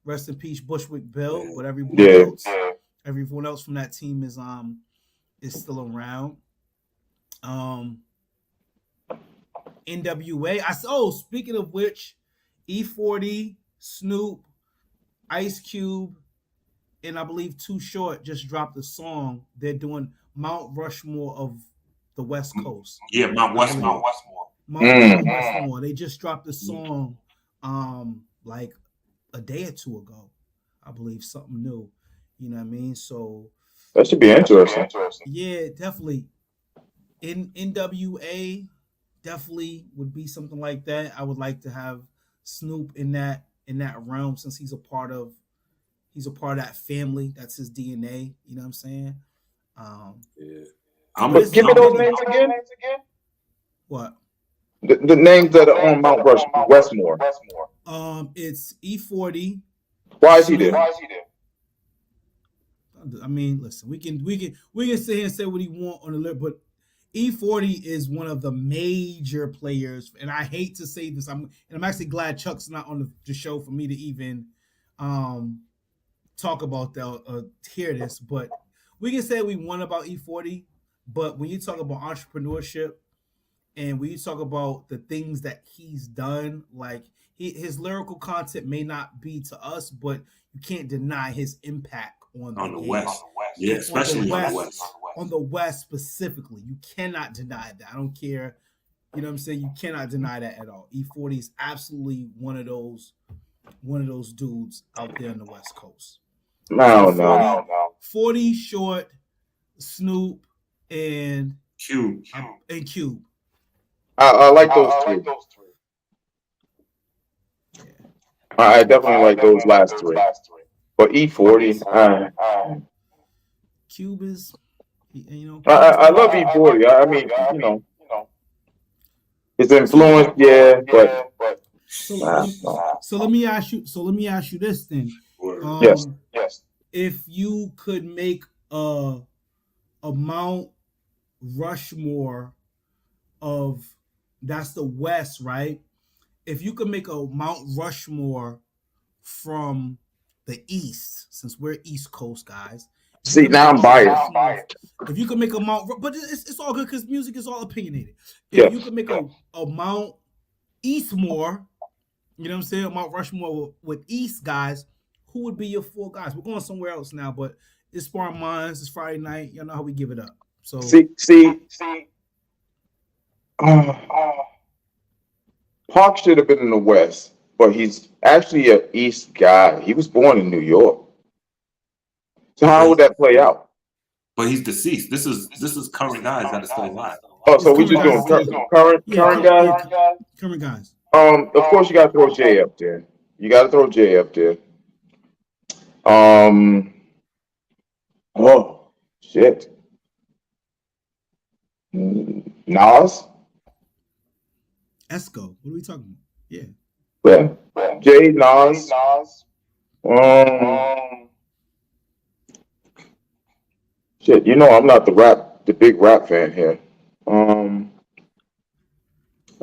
rest in peace Bushwick Bill, but everyone else from that team is still around. NWA. Speaking of which, E40, Snoop, Ice Cube, and I believe Too Short just dropped a song. They're doing Mount Rushmore of the West Coast. Yeah, Mount Westmore. Mount Westmore. They just dropped a song like a day or two ago. I believe something new. You know what I mean? So that should be interesting. Yeah, definitely. NWA definitely would be something like that. I would like to have Snoop in that realm since he's a part of that family. That's his DNA. You know what I'm saying? Give me those names again. What? The names that are on Mount Westmore. It's E40. Why is he there? I mean, listen, we can sit here and say what he want on the list, but E40 is one of the major players, and I hate to say this. I'm actually glad Chuck's not on the show for me to even talk about that, hear this. But we can say we won about E40. But when you talk about entrepreneurship and when you talk about the things that he's done, like his lyrical content may not be to us, but you can't deny his impact on On the game. West. Yeah, especially on the West. On the West specifically, you cannot deny that. I don't care. You know what I'm saying? You cannot deny that at all. E40 is absolutely one of those dudes out there on the West Coast. No. 40 Short, Snoop, and Cube. I like those three. I definitely like those last three. But E40, Cube is, you know. I love E40. I mean, you know, his influence, yeah, but so let me ask you this then. Yes. If you could make a Mount Rushmore of, that's the West, right? If you could make a Mount Rushmore from the East, since we're East Coast guys. See, now I'm biased. If you could make a Mount, but it's all good because music is all opinionated. If you could make a Mount Eastmore, you know what I'm saying, a Mount Rushmore with East guys, who would be your 4 guys? We're going somewhere else now, but it's Sparring Minds. It's Friday night. You know how we give it up. So Park should have been in the West, but he's actually an East guy. He was born in New York. So how would that play out? But he's deceased. This is current guys that are still alive. Oh, so we just doing current guys? Current guys. Of course you gotta throw Jay up there. Oh shit. Nas? Esco. What are we talking about? Yeah. Jay, Nas. Shit, you know I'm not the big rap fan here. I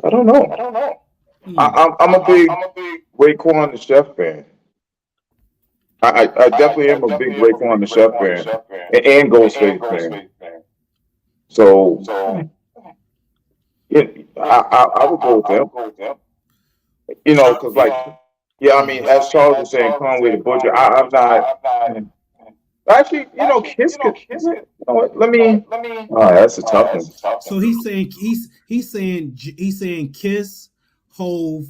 don't know. I'm a big Raekwon the Chef fan. I definitely am a big Raekwon the Chef fan and Ghostface fan. So yeah, I would go with them. You know, because I mean, as Charles was saying, Conway the Butcher. I'm not. Actually, you know, Kiss. You know what? Let me. Oh, that's a tough one. So he's saying Kiss, Hove,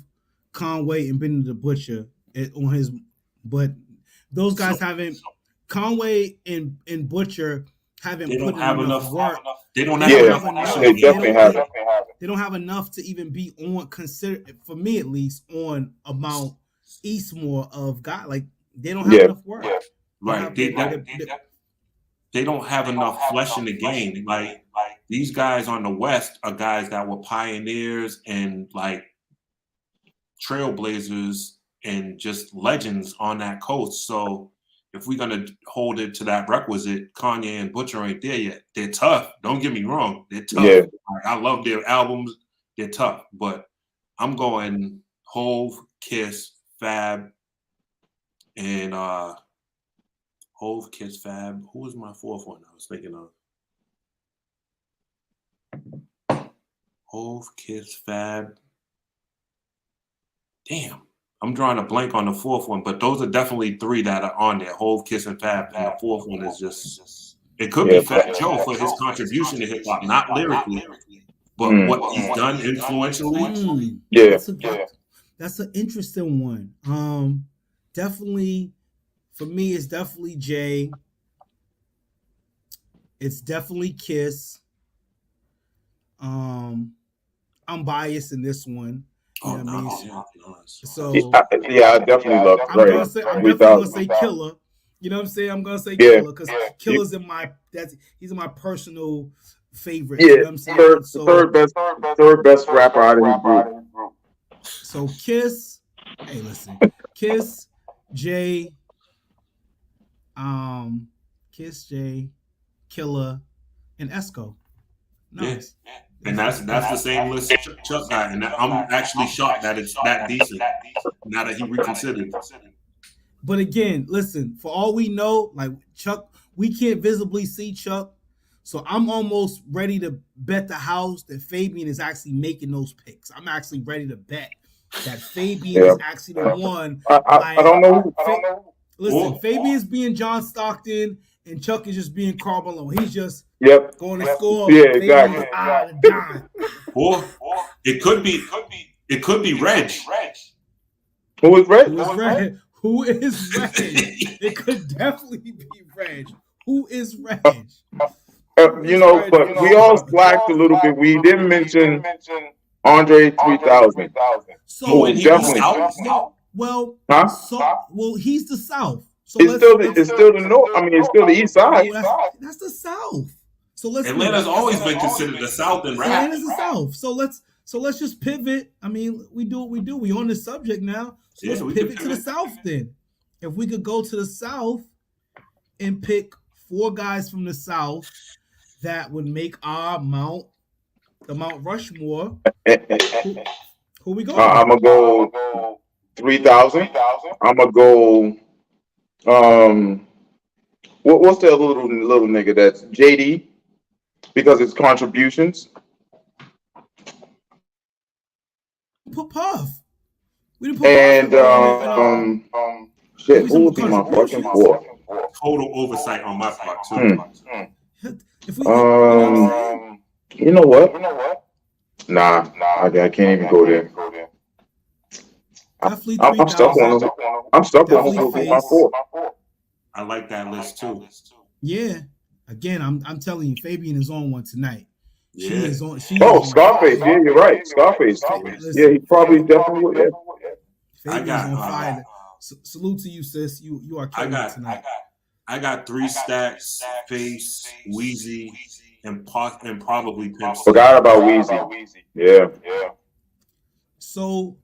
Conway, and Benny the Butcher on his, but those guys haven't. Conway and Butcher haven't put in enough work. They don't have enough. They definitely haven't. They don't have enough to even be on, for me at least, on a Mount Eastmore of God. Like they don't have enough work. Right. They don't have enough flesh in the game. Like these guys on the West are guys that were pioneers and like trailblazers and just legends on that coast. So if we're gonna hold it to that requisite, Kanye and Butcher ain't there yet. They're tough. Don't get me wrong. They're tough. Yeah. I love their albums. They're tough. But I'm going Hove, Kiss, Fab, and Hove, Kiss, Fab. Who was my 4th one I was thinking of? Hove, Kiss, Fab. Damn. I'm drawing a blank on the 4th one, but those are definitely 3 that are on there. Hove, Kiss, and Fab. And the 4th one is just it could be Fat Joe for his contribution to hip hop, not lyrically, but what he's done influentially. That's an interesting one. Definitely for me, it's definitely Jay. It's definitely Kiss. I'm biased in this one. You know what I mean? So I definitely love Dre. I'm definitely gonna say Killer. You know what I'm saying? I'm gonna say Killer because Killer's he's in my personal favorite. Yeah, you know what I'm saying? third best rapper out of his group. So Kiss, hey, listen, Kiss, Jay, Kiss, Jay, Killer, and Esco. Nice. Yeah. And that's the same list Chuck got, and I'm actually shocked that it's that decent now that he reconsidered. But again, listen, for all we know, like Chuck, we can't visibly see Chuck. So I'm almost ready to bet the house that Fabian is actually making those picks. I'm actually ready to bet that Fabian is actually the one. I don't know. Listen, Fabian's being John Stockton and Chuck is just being Carmelo. He's just going to score. Yeah, exactly. Or it could be Reg. Who is Reg? Who is Reg? It could definitely be Reg. Who is Reg? But we all slacked a little bit. We didn't mention Andre 3000. So he's definitely. Well, he's the South. So it's still the North. I mean, it's still the East Side. That's the South. So Atlanta's always been considered the South in rap. Atlanta's the South. So let's just pivot. I mean, we do what we do. We on this subject now. So let's pivot to the South then. If we could go to the South and pick 4 guys from the South that would make our Mount Rushmore. Who we going? I'm gonna go 3000. I'm gonna go. What's the little nigga that's JD? Because it's contributions. Put Puff. We didn't put And shit. Who would be my fucking 4? Total oversight on my part too. If we, you know what? Nah, I can't even go there. I'm stuck on him. I'm stuck on him with my 4. I like that list too. Yeah. Again, I'm telling you, Fabian is on one tonight. Yeah. She is on. Scarface. Yeah, you're right. Scarface. Yeah, he probably definitely would. Yeah. Fabian's on fire. Salute to you, sis. You are killing it tonight. I got 3 stacks, Face, Wheezy, and probably Pimp C. Forgot about Wheezy. Yeah. So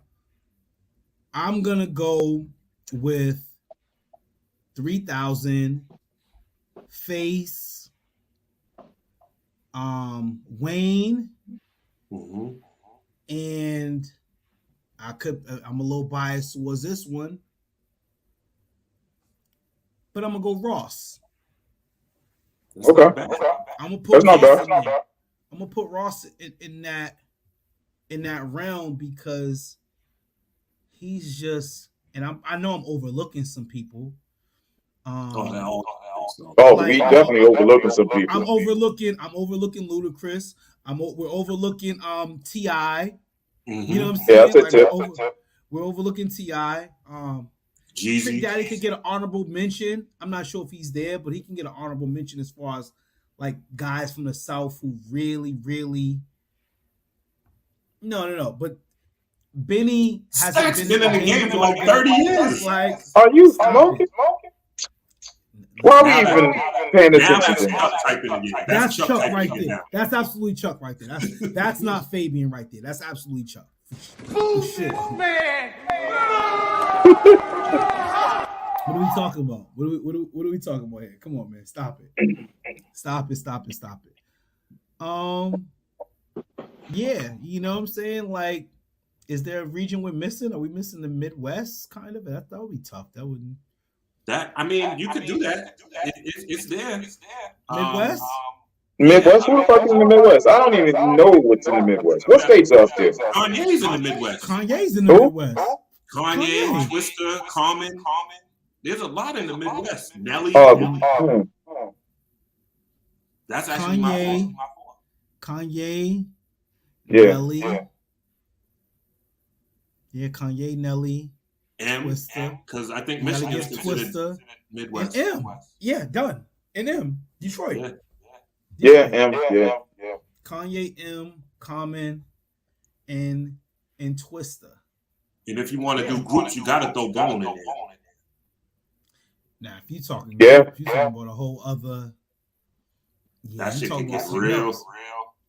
I'm gonna go with 3000, Face, Wayne, and I'm a little biased towards this one, but I'm gonna go Ross. Okay. I'm gonna put That's not Ross bad. I'm gonna put Ross in that realm because he's just, and I know I'm overlooking some people. We definitely overlooking some people. I'm overlooking Ludacris. We're overlooking T.I. You know what I'm saying? Yeah, that's a tip. We're overlooking T.I. Jeezy. Trick Daddy could get an honorable mention. I'm not sure if he's there, but he can get an honorable mention as far as like guys from the South who really, really. No. But Benny hasn't been in the game for like 30 years. Like, are you smoking? Why are we even paying attention? That's Chuck right there. That's absolutely Chuck right there. That's not Fabian right there. That's absolutely Chuck. Bullshit, man. What are we talking about? What are we talking about here? Come on, man. Stop it. Stop it. Yeah, you know what I'm saying? Like, is there a region we're missing? Are we missing the Midwest? Kind of. That would be tough. That wouldn't. You could do that. It's there. Midwest? Midwest? Who the fuck is in the Midwest? I don't even know what's in the Midwest. What states are up there? Kanye's in the Midwest. Kanye's in the Midwest. Kanye, Twista, Common. There's a lot in the Midwest. Nelly. That's actually my fault. Kanye. Yeah. Nelly. Yeah, Kanye, Nelly. Twista. Because I think Michigan's considered Midwest. And M. Yeah, done. And M. Detroit. Yeah, M. Yeah. Kanye, M, Common, and Twista. And if you want to do groups, you got to throw Bone in there. Now, if you're talking about a whole other, that shit can get real.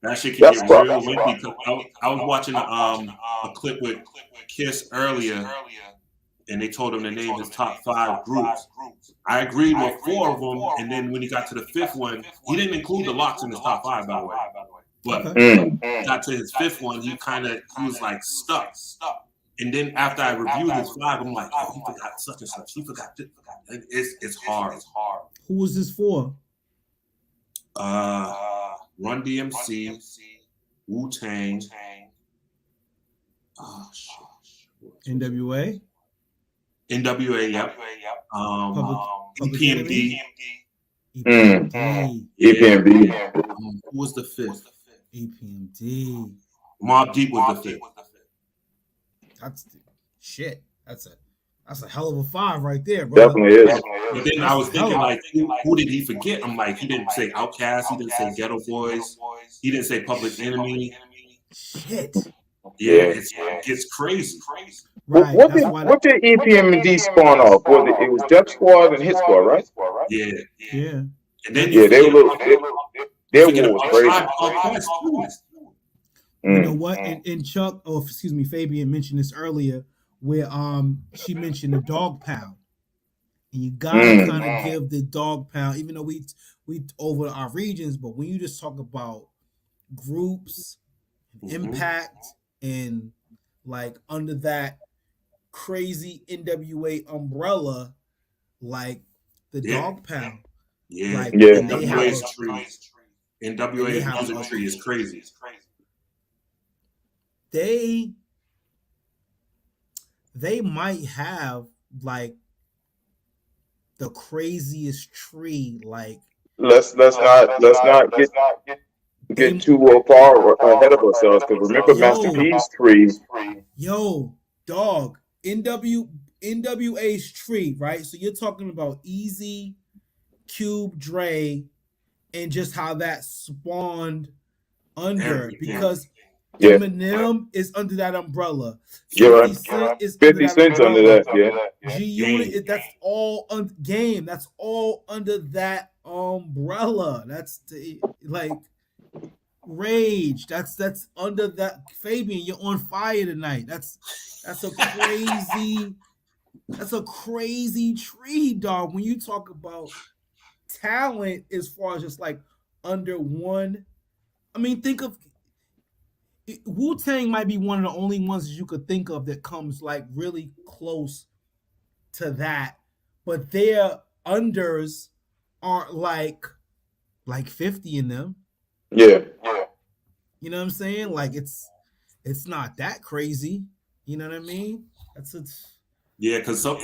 That shit can get real. I was watching a clip with Kiss earlier, and they told him to name his top 5 groups. I agreed with 4 of them, and then when he got to the 5th one, he didn't include the Locks in his top 5, by the way. But Mm. got to his fifth one, he was like stuck. And then after I reviewed his 5, I'm like, oh, he forgot such and such. He forgot this. It's hard. Who was this for? Run DMC, Wu-Tang. Oh shit. NWA. NWA, yep. Public EPMD. EPMD. EPMD. Who was the 5th? EPMD. Mobb Deep was the 5th. That's shit. That's a hell of a 5 right there, bro. Definitely is. But then I was thinking, like, who did he forget? I'm like, he didn't say Outkast. He didn't say Ghetto Boys. He didn't say Public Enemy. Shit. Yeah, it gets crazy. Right. What did EPMD spawn off? It was Def Squad and Hit Squad, right? Yeah. Yeah. And then they were their war was crazy. You know what? And Chuck, Fabian mentioned this earlier, where she mentioned the Dog Pound, and you gotta kind of give the Dog Pound, even though we over our regions, but when you just talk about groups, impact, and like under that crazy NWA umbrella, like the Dog Pound, like, NWA's music tree is crazy. They might have like the craziest tree. Like, let's not get too far ahead of ourselves, because remember Master P's tree. Yo, dog, NWA's tree, right? So you're talking about Easy, Cube, Dre, and just how that spawned under, because Eminem is under that umbrella. 50 Cent is 50 Cent's under that. G Unit, that's all Game. That's all under that umbrella. That's like Rage. That's under that. Fabian, you're on fire tonight. That's a crazy tree, dog. When you talk about talent, as far as just like under one, I mean, think of Wu-Tang might be one of the only ones that you could think of that comes like really close to that, but their unders aren't like 50 in them. Yeah. You know what I'm saying? Like it's not that crazy. You know what I mean? Yeah, because so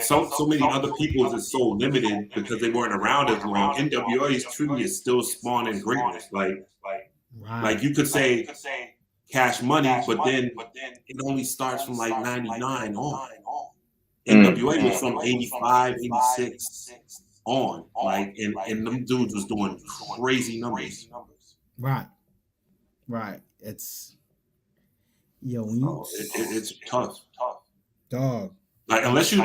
many other people's is so limited because they weren't around as long. NWA's tree is still spawning greatness. Like you could say Cash Money, but then it only starts from like 99 on. NWA was from 85, 86 on. Like, and them dudes was doing crazy numbers. Right. It's it's tough. Dog. Like unless you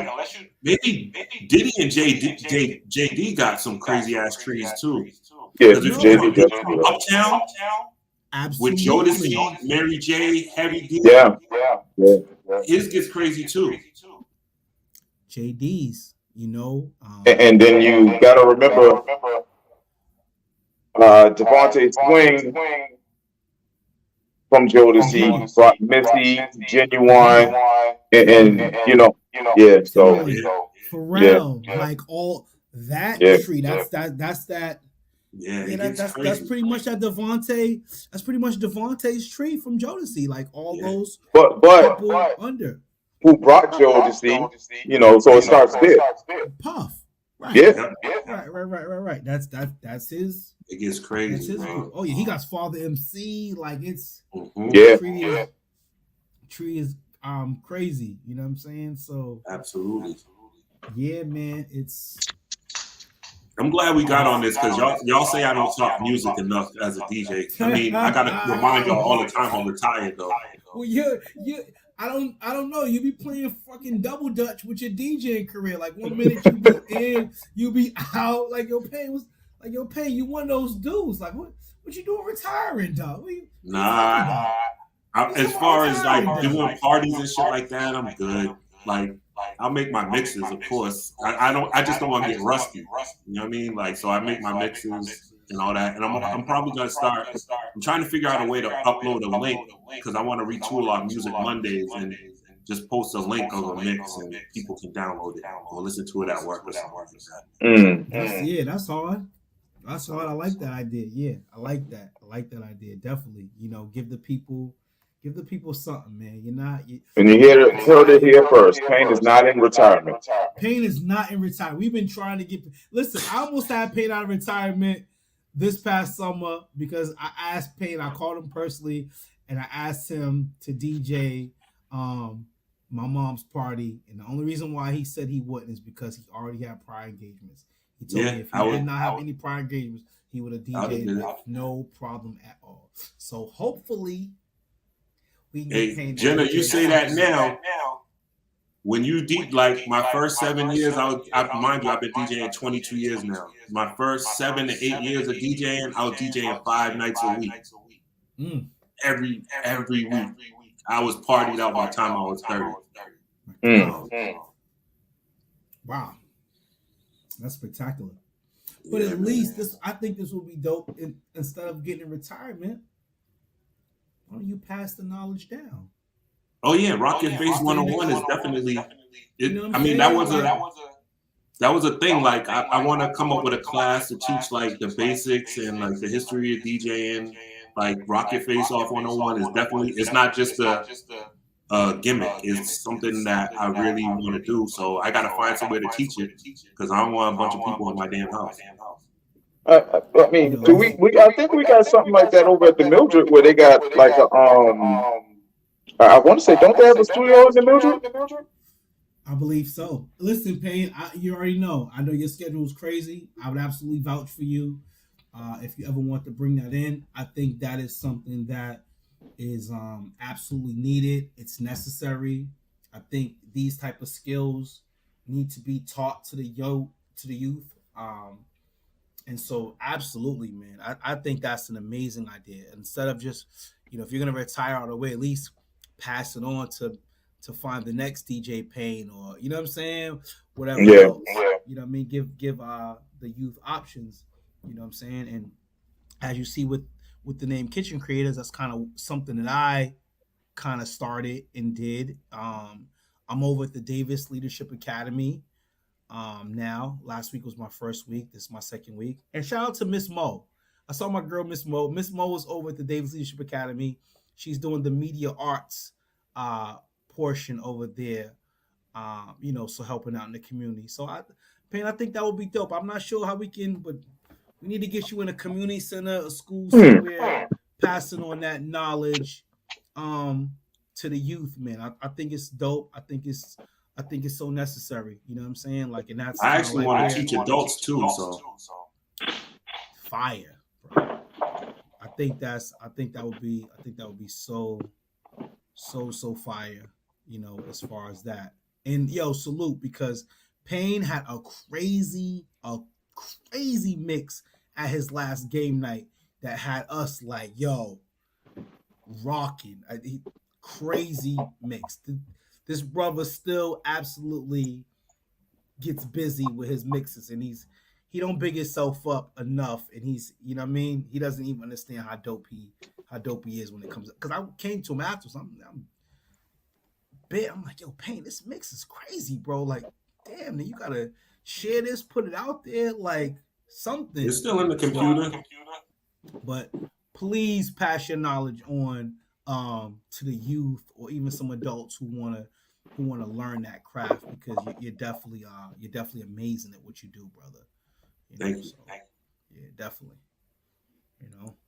maybe Diddy and JD got some crazy ass trees too. Yeah, JD Uptown. Absolutely. With Jodeci, Mary J, Heavy D. Yeah. His gets crazy too. JD's, and then you gotta remember Devontae Swing from Jodeci, brought Missy, Genuine, and so Pharrell, like all that tree. That's that. That's pretty much that Devontae. That's pretty much Devontae's tree from Jodeci. Like all those people under. Who brought Jodeci? So it starts there. Puff. Right. Yeah. Right. That's his. It gets crazy. That's his. Oh yeah, he got Father MC. Like it's Tree is crazy. You know what I'm saying? So absolutely. Yeah, man. I'm glad we got on this because y'all say I don't talk music enough as a DJ. I mean, I gotta remind y'all all the time I'm retired though. Well, I don't know. You be playing fucking double dutch with your DJing career. Like 1 minute you be in, you be out. Like your Payne, you one of those dudes. Like what you doing retiring, dog? Nah. As far as like doing parties and shit like that, I'm good. Like I'll make my mixes, of course. I just don't want to get rusty. You know what I mean? Like so I make my mixes. and all that. And I'm probably gonna start. I'm trying to figure out a way to upload a link because I want to retool our Music Mondays and just post a link of a mix and people can download it or listen to it at work or something like that. Yeah, that's hard. That's hard. I like that idea. Yeah, I like that. I like that idea. Definitely. You know, give the people something, man. You're not. And you heard it here first. Payne is not in retirement. Payne is not in retirement. We've been trying to get. Listen, I almost had Payne out of retirement this past summer because I asked Payne. I called him personally, and I asked him to DJ my mom's party. And the only reason why he said he wouldn't is because he already had prior engagements. He told me if he did not have any prior engagements, he would have DJed no problem at all. So hopefully. Hey, Jenna, you say that now. When you like my first 7 years, mind you, I've been DJing 22 years now. My first 7 to 8 years of DJing, I was DJing 5 nights a week. Every week. I was partied out by the time I was 30. Wow. That's spectacular. But at least I think this will be dope. Instead of getting in retirement, why don't you pass the knowledge down? Oh yeah, Rocket Face 101 is definitely. I mean, that was a thing. Like I want to come up with a class to teach like the basics and like the history of DJing. Like Rocket Face Off 101 is definitely. It's not just a gimmick. It's something that I really want to do. So I got to find somewhere to teach it because I don't want a bunch of people in my damn house. I mean, do we? I think we got something like that over at the Mildred where they got like a I want to say, don't they have a studio in the Mildred? I believe so. Listen, Payne, you already know. I know your schedule is crazy. I would absolutely vouch for you if you ever want to bring that in. I think that is something that is absolutely needed. It's necessary. I think these type of skills need to be taught to the youth. And so, absolutely, man, I think that's an amazing idea. Instead of just, if you're going to retire out of the way, at least pass it on to find the next DJ Payne or, you know what I'm saying? Whatever else. You know what I mean? Give the youth options, you know what I'm saying? And as you see with the name Kitchen Creators, that's kind of something that I kind of started and did. I'm over at the Davis Leadership Academy. Now, last week was my first week. This is my second week. And shout out to Miss Mo. I saw my girl, Miss Mo. Miss Mo was over at the Davis Leadership Academy. She's doing the media arts portion over there, so helping out in the community. So, Payne, I think that would be dope. I'm not sure how we can, but we need to get you in a community center, a school somewhere, passing on that knowledge to the youth, man. I think it's dope. I think it's so necessary. You know what I'm saying? Like, and that's. I actually want to teach adults too. So fire, bro. I think that would be so fire. As far as that. And salute, because Payne had a crazy mix at his last game night that had us like, rocking. Crazy mix. This brother still absolutely gets busy with his mixes, and he don't big himself up enough, and he's, you know what I mean? He doesn't even understand how dope he is when it comes up. Because I came to him afterwards. I'm like, yo, Payne, this mix is crazy, bro. Like, damn, man, you gotta share this, put it out there, like something. It's still in the computer. But please pass your knowledge on to the youth or even some adults who wanna learn that craft, because you're definitely amazing at what you do, brother. Thank you. Yeah, definitely.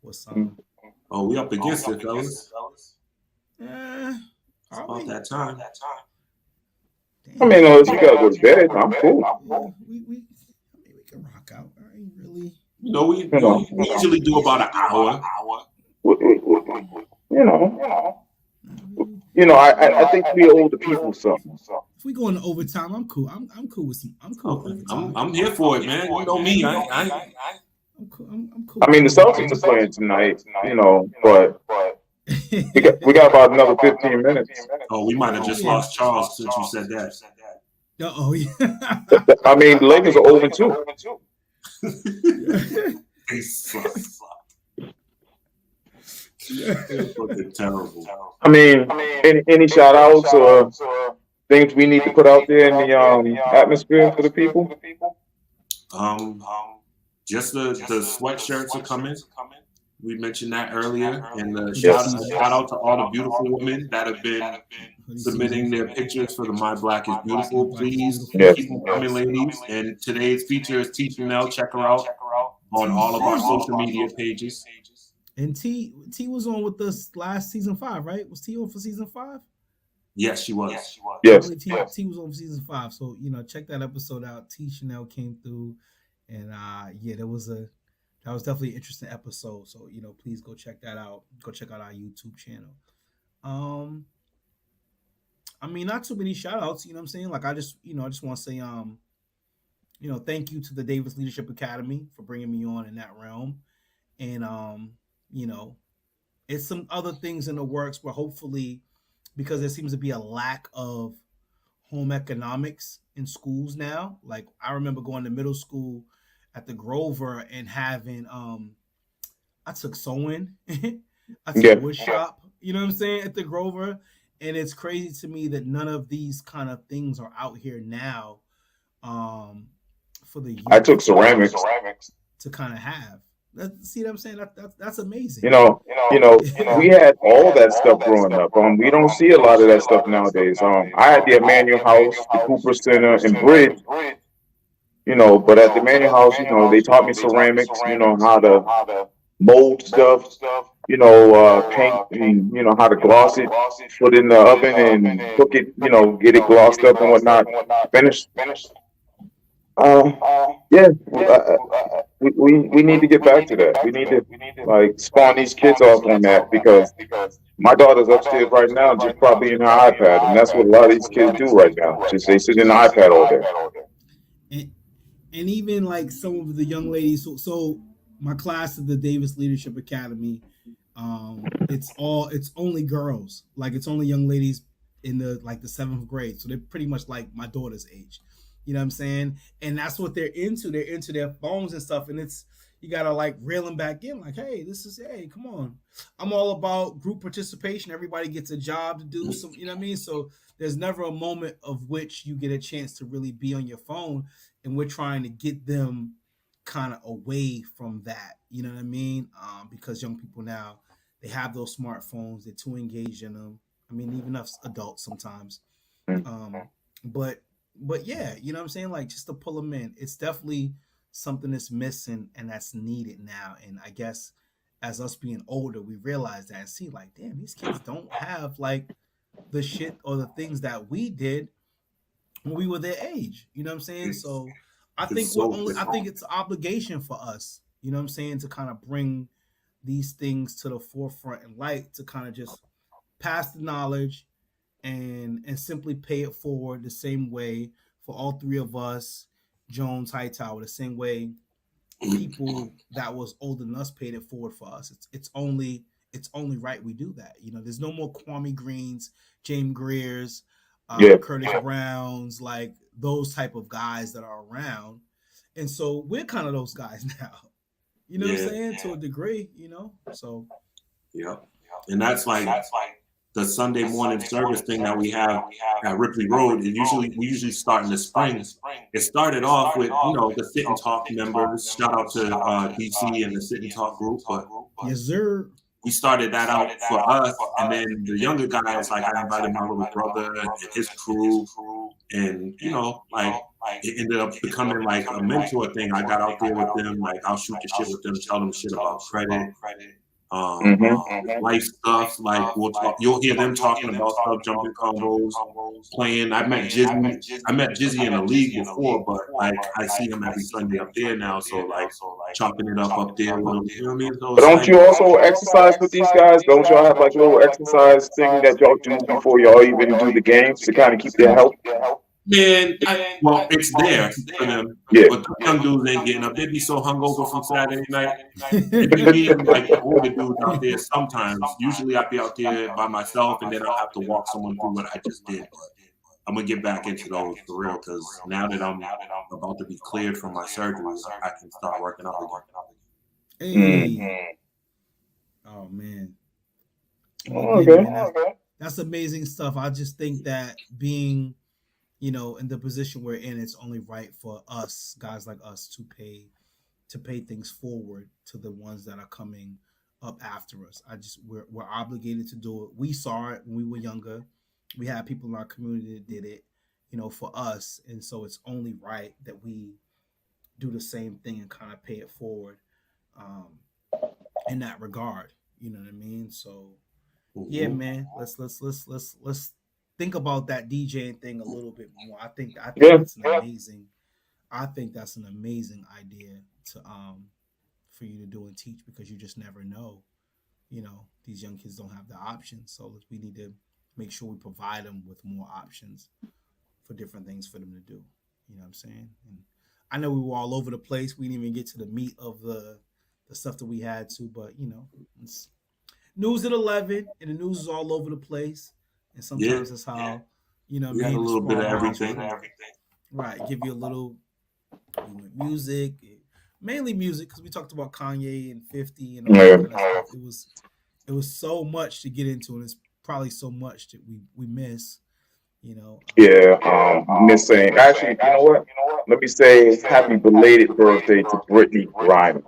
What's Oh, we up against it, fellas. It's about that time. I mean, if you gotta go to bed, I'm cool. We can rock out. I ain't really. We usually do about an hour. I think we owe the people something. If we go into overtime, I'm cool. I'm cool with some. I'm cool. Okay. I'm here for it, man. You know me. I'm cool. I mean, the Celtics are playing tonight, but we got about another 15 minutes. Oh, we might have just lost Charles since you said that. Oh yeah. I mean, the Lakers are 0-2. They suck. They're fucking terrible. I mean, any shout outs or things we need to put out there in the atmosphere for the people? Just the sweatshirts are coming. We mentioned that earlier, and Yes. shout out to all the beautiful women that have been submitting their pictures for the My Black is Beautiful. Please Yes. keep them coming, ladies. And today's feature is T Chanel. Check her out on all of our social media pages. And T was on with us last season 5, right? Was T on for season 5? Yes, she was. Yes. T was on for season 5. So, check that episode out. T Chanel came through, and that was definitely an interesting episode. So, please go check that out. Go check out our YouTube channel. I mean, not too many shout outs, you know what I'm saying? Like, I just want to say, thank you to the Davis Leadership Academy for bringing me on in that realm. And, it's some other things in the works where hopefully, because there seems to be a lack of home economics in schools now. Like, I remember going to middle school at the Grover and having, I took sewing, I took wood shop, you know what I'm saying, at the Grover. And it's crazy to me that none of these kind of things are out here now for the youth. I took ceramics to kind of have. See what I'm saying? That's amazing. We had all that stuff growing up. We don't see a lot of that stuff nowadays. I had the Emmanuel House, the Cooper Center, and Bridge. But at the Emmanuel House, they taught me ceramics. How to mold stuff. Paint, and how to gloss it, put it in the oven and cook it. Get it glossed up and whatnot. Finished. We need to get back to that. We need to spawn these kids off on that, because my daughter's upstairs right now, just probably in her iPad, and that's what a lot of these kids do right now. Just they sit in the iPad all day. And even like some of the young ladies. So my class at the Davis Leadership Academy, it's only girls. Like, it's only young ladies in the 7th grade. So they're pretty much like my daughter's age. You know what I'm saying? And that's what they're into. They're into their phones and stuff. And you gotta reel them back in. Like, hey, come on. I'm all about group participation. Everybody gets a job to do some, you know what I mean? So there's never a moment of which you get a chance to really be on your phone. And we're trying to get them kind of away from that. You know what I mean? Because young people now, they have those smartphones. They're too engaged in them. I mean, even us adults sometimes. But yeah, you know what I'm saying? Like, just to pull them in. It's definitely something that's missing and that's needed now. And I guess as us being older, we realize that and see, like, damn, these kids don't have the shit or the things that we did when we were their age. You know what I'm saying? So I think I think it's an obligation for us, you know what I'm saying, to kind of bring these things to the forefront and light, to kind of just pass the knowledge and simply pay it forward the same way for all three of us, Jones, Hightower, the same way people that was older than us paid it forward for us. It's only right we do that. There's no more Kwame Greens, James Greers, Curtis Browns, like those type of guys that are around. And so we're kind of those guys now. You know what I'm saying? To a degree, So yeah. And that's like the Sunday morning service thing that we have at Ripley Road. We usually start in the spring. It started off with the Sit and Talk members. Shout out to DC and the Sit and Talk group. But yes, sir. We started that out for us, and then the younger guys, like, I invited my little brother and his crew, and it ended up becoming like a mentor thing. I got out there with them, like, I'll shoot the shit with them, tell them shit about credit. Life stuff, like you'll hear them talking about stuff, jumping combos, playing. I met Jizzy in the league before, but I see him every Sunday up there now, so chopping it up there with him, you know what I mean? So but don't you also exercise with these guys? Don't y'all have a little exercise thing that y'all do before y'all even do the games to kind of keep their health? Man, it's there for them. Yeah. But the young dudes ain't getting up. They be so hungover from Saturday night. It be like the older dudes out there sometimes. Usually I be out there by myself, and then I'll have to walk someone through what I just did. But I'm going to get back into those for real, because now that I'm about to be cleared from my surgery, I can start working out again. Hey, oh man. Well, Oh, again, okay. man, that's amazing stuff. I just think that being, in the position we're in, it's only right for us, guys like us, to pay things forward to the ones that are coming up after us. We're obligated to do it. We saw it when we were younger. We had people in our community that did it, for us, and so it's only right that we do the same thing and kind of pay it forward, um, in that regard. You know what I mean? So yeah, Mhm. man. Let's think about that DJing thing a little bit more. I think Yeah. that's an amazing. I think that's an amazing idea to for you to do and teach, because you just never know. These young kids don't have the options, so we need to make sure we provide them with more options for different things for them to do. You know what I'm saying? And I know we were all over the place. We didn't even get to the meat of the stuff that we had to, but it's news at 11, and the news is all over the place. And Yeah, sometimes that's how what we I had a mean, the little bit of Sparring Minds everything. roll. Right, give you a little. We went music, mainly music, because we talked about Kanye and 50 and all that Yeah. kind of stuff. It was so much to get into, and it's probably so much that we miss. You know, Yeah. Miss saying, actually, you know what? Let me say happy belated birthday to Brittany Griner,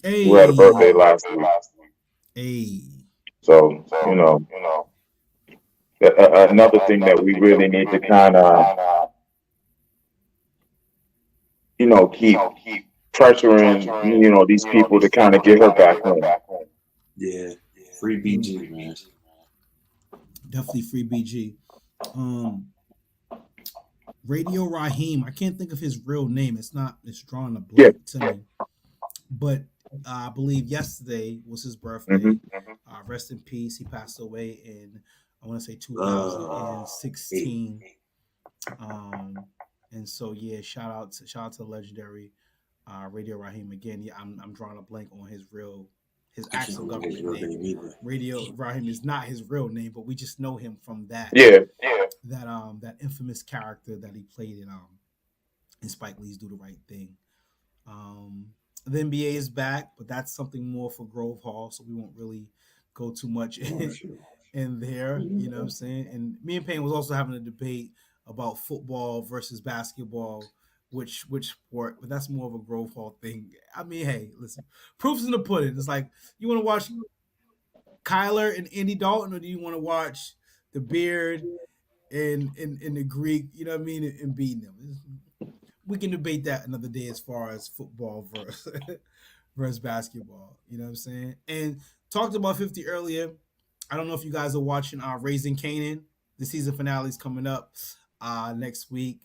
who had a birthday hey, last week. hey, So, another thing that we really need to kind of, keep pressuring, these people to kind of get her back home. Yeah, free mm, BG, man. definitely free BG. Um, Radio Raheem. I can't think of his real name. It's drawing a Yeah. blank to me. But I believe yesterday was his Hmm. birthday. Rest in peace. He passed away in, I want to say, Eight. 2016. Um, and so yeah, shout out to the legendary Radio Raheem again. Yeah, I'm drawing a blank on his I can't actual remember his government real name. name either. Radio Raheem is not his real name, but we just know him from Yeah. that infamous character that he played in Spike Lee's Do the Right Thing. Um, the NBA is back, but that's something more for Grove Hall, so we won't really go too much Oh, sure. in there. You know what I'm saying? And me and Payne was also having a debate about football versus basketball, which sport, but that's more of a Grove Hall thing. I mean, hey, listen, proof's in the pudding. It's like, you want to watch Kyler and Andy Dalton, or do you want to watch the Beard and the Greek? You know what I mean? And beating them. We can debate that another day as far as football versus versus basketball. You know what I'm saying? And talked about 50 earlier. I don't know if you guys are watching Raising Canaan. The season finale is coming up next week.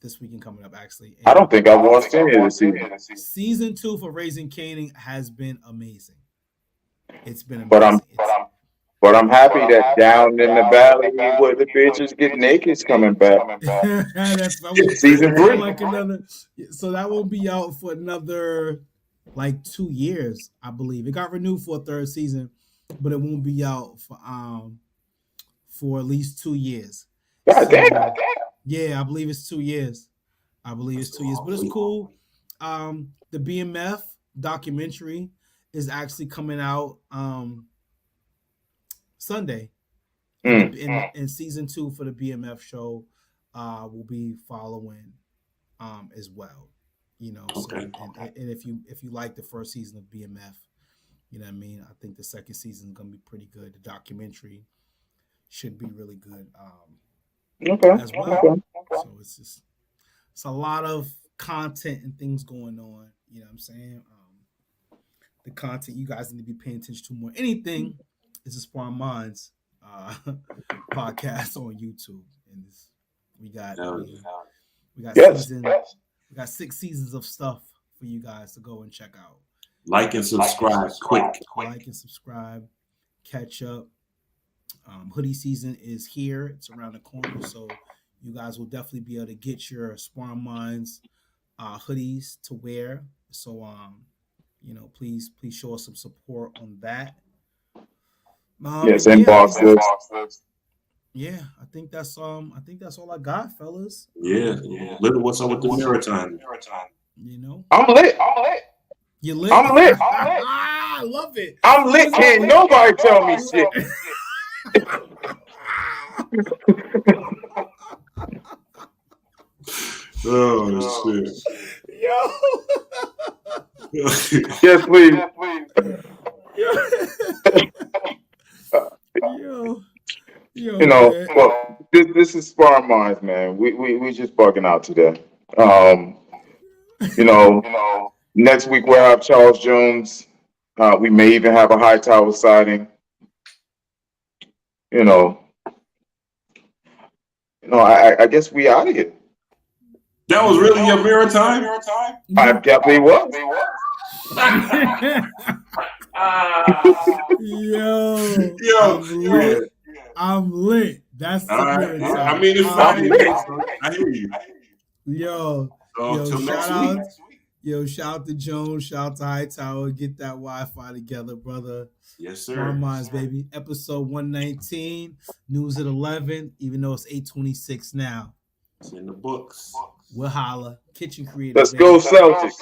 This weekend coming up actually. I don't And think I watched any of the season, season 2 for Raising Canaan has been amazing. It's been but I'm amazing. It's but I'm happy that down in the valley where the bitches get naked is coming back. that's Season for 3. like another. So that won't be out for another like 2 years, I believe. It got renewed for a third season, but it won't be out for at least 2 years. God So damn. yeah, I believe it's 2 years. I believe it's 2 years, but it's cool. The BMF documentary is actually coming out Sunday, and Mm. in season 2 for the BMF show will be following as well. So Okay. and if you like the first season of BMF, you know what I mean. I think the second season is gonna be pretty good. The documentary should be really good Okay. as well. Okay. So it's a lot of content and things going on. You know what I'm saying? The content you guys need to be paying attention to more. Anything is a Spawn Minds uh, podcast on YouTube, and we got Hell we, yeah. we got Yes. we got 6 seasons of stuff for you guys to go and check out. Like and subscribe quick. Like and subscribe, catch up. Hoodie season is here; it's around the corner, so you guys will definitely be able to get your Spawn Minds hoodies to wear. So please show us some support on that. Yes. And Inbox this. yeah, I think that's all I got, fellas. Yeah. Little what's up with the mirror time? You know, I'm lit. You lit? I'm lit. I love it. I'm lit. Can't nobody tell me shit. Oh shit. Yes, please. Yo, You know, well, this is Sparring Minds, man. We just bugging out today. You know, next week we'll have Charles Jones. We may even have a Hightower sighting. You know, I guess we out of here. That was really your mirror time? I definitely was. Yo, I'm lit. That's the mirror time. I mean, it's Friday. I hear you. Yo, till shout next out. week. Yo, shout out to Jones, shout out to Hightower. Get that Wi-Fi together, brother. Yes, sir. Sparring Minds, baby. Episode 119. News at 11, even though it's 8:26 now. It's in the books. We'll holla. Kitchen Creative. Let's go, Celtics.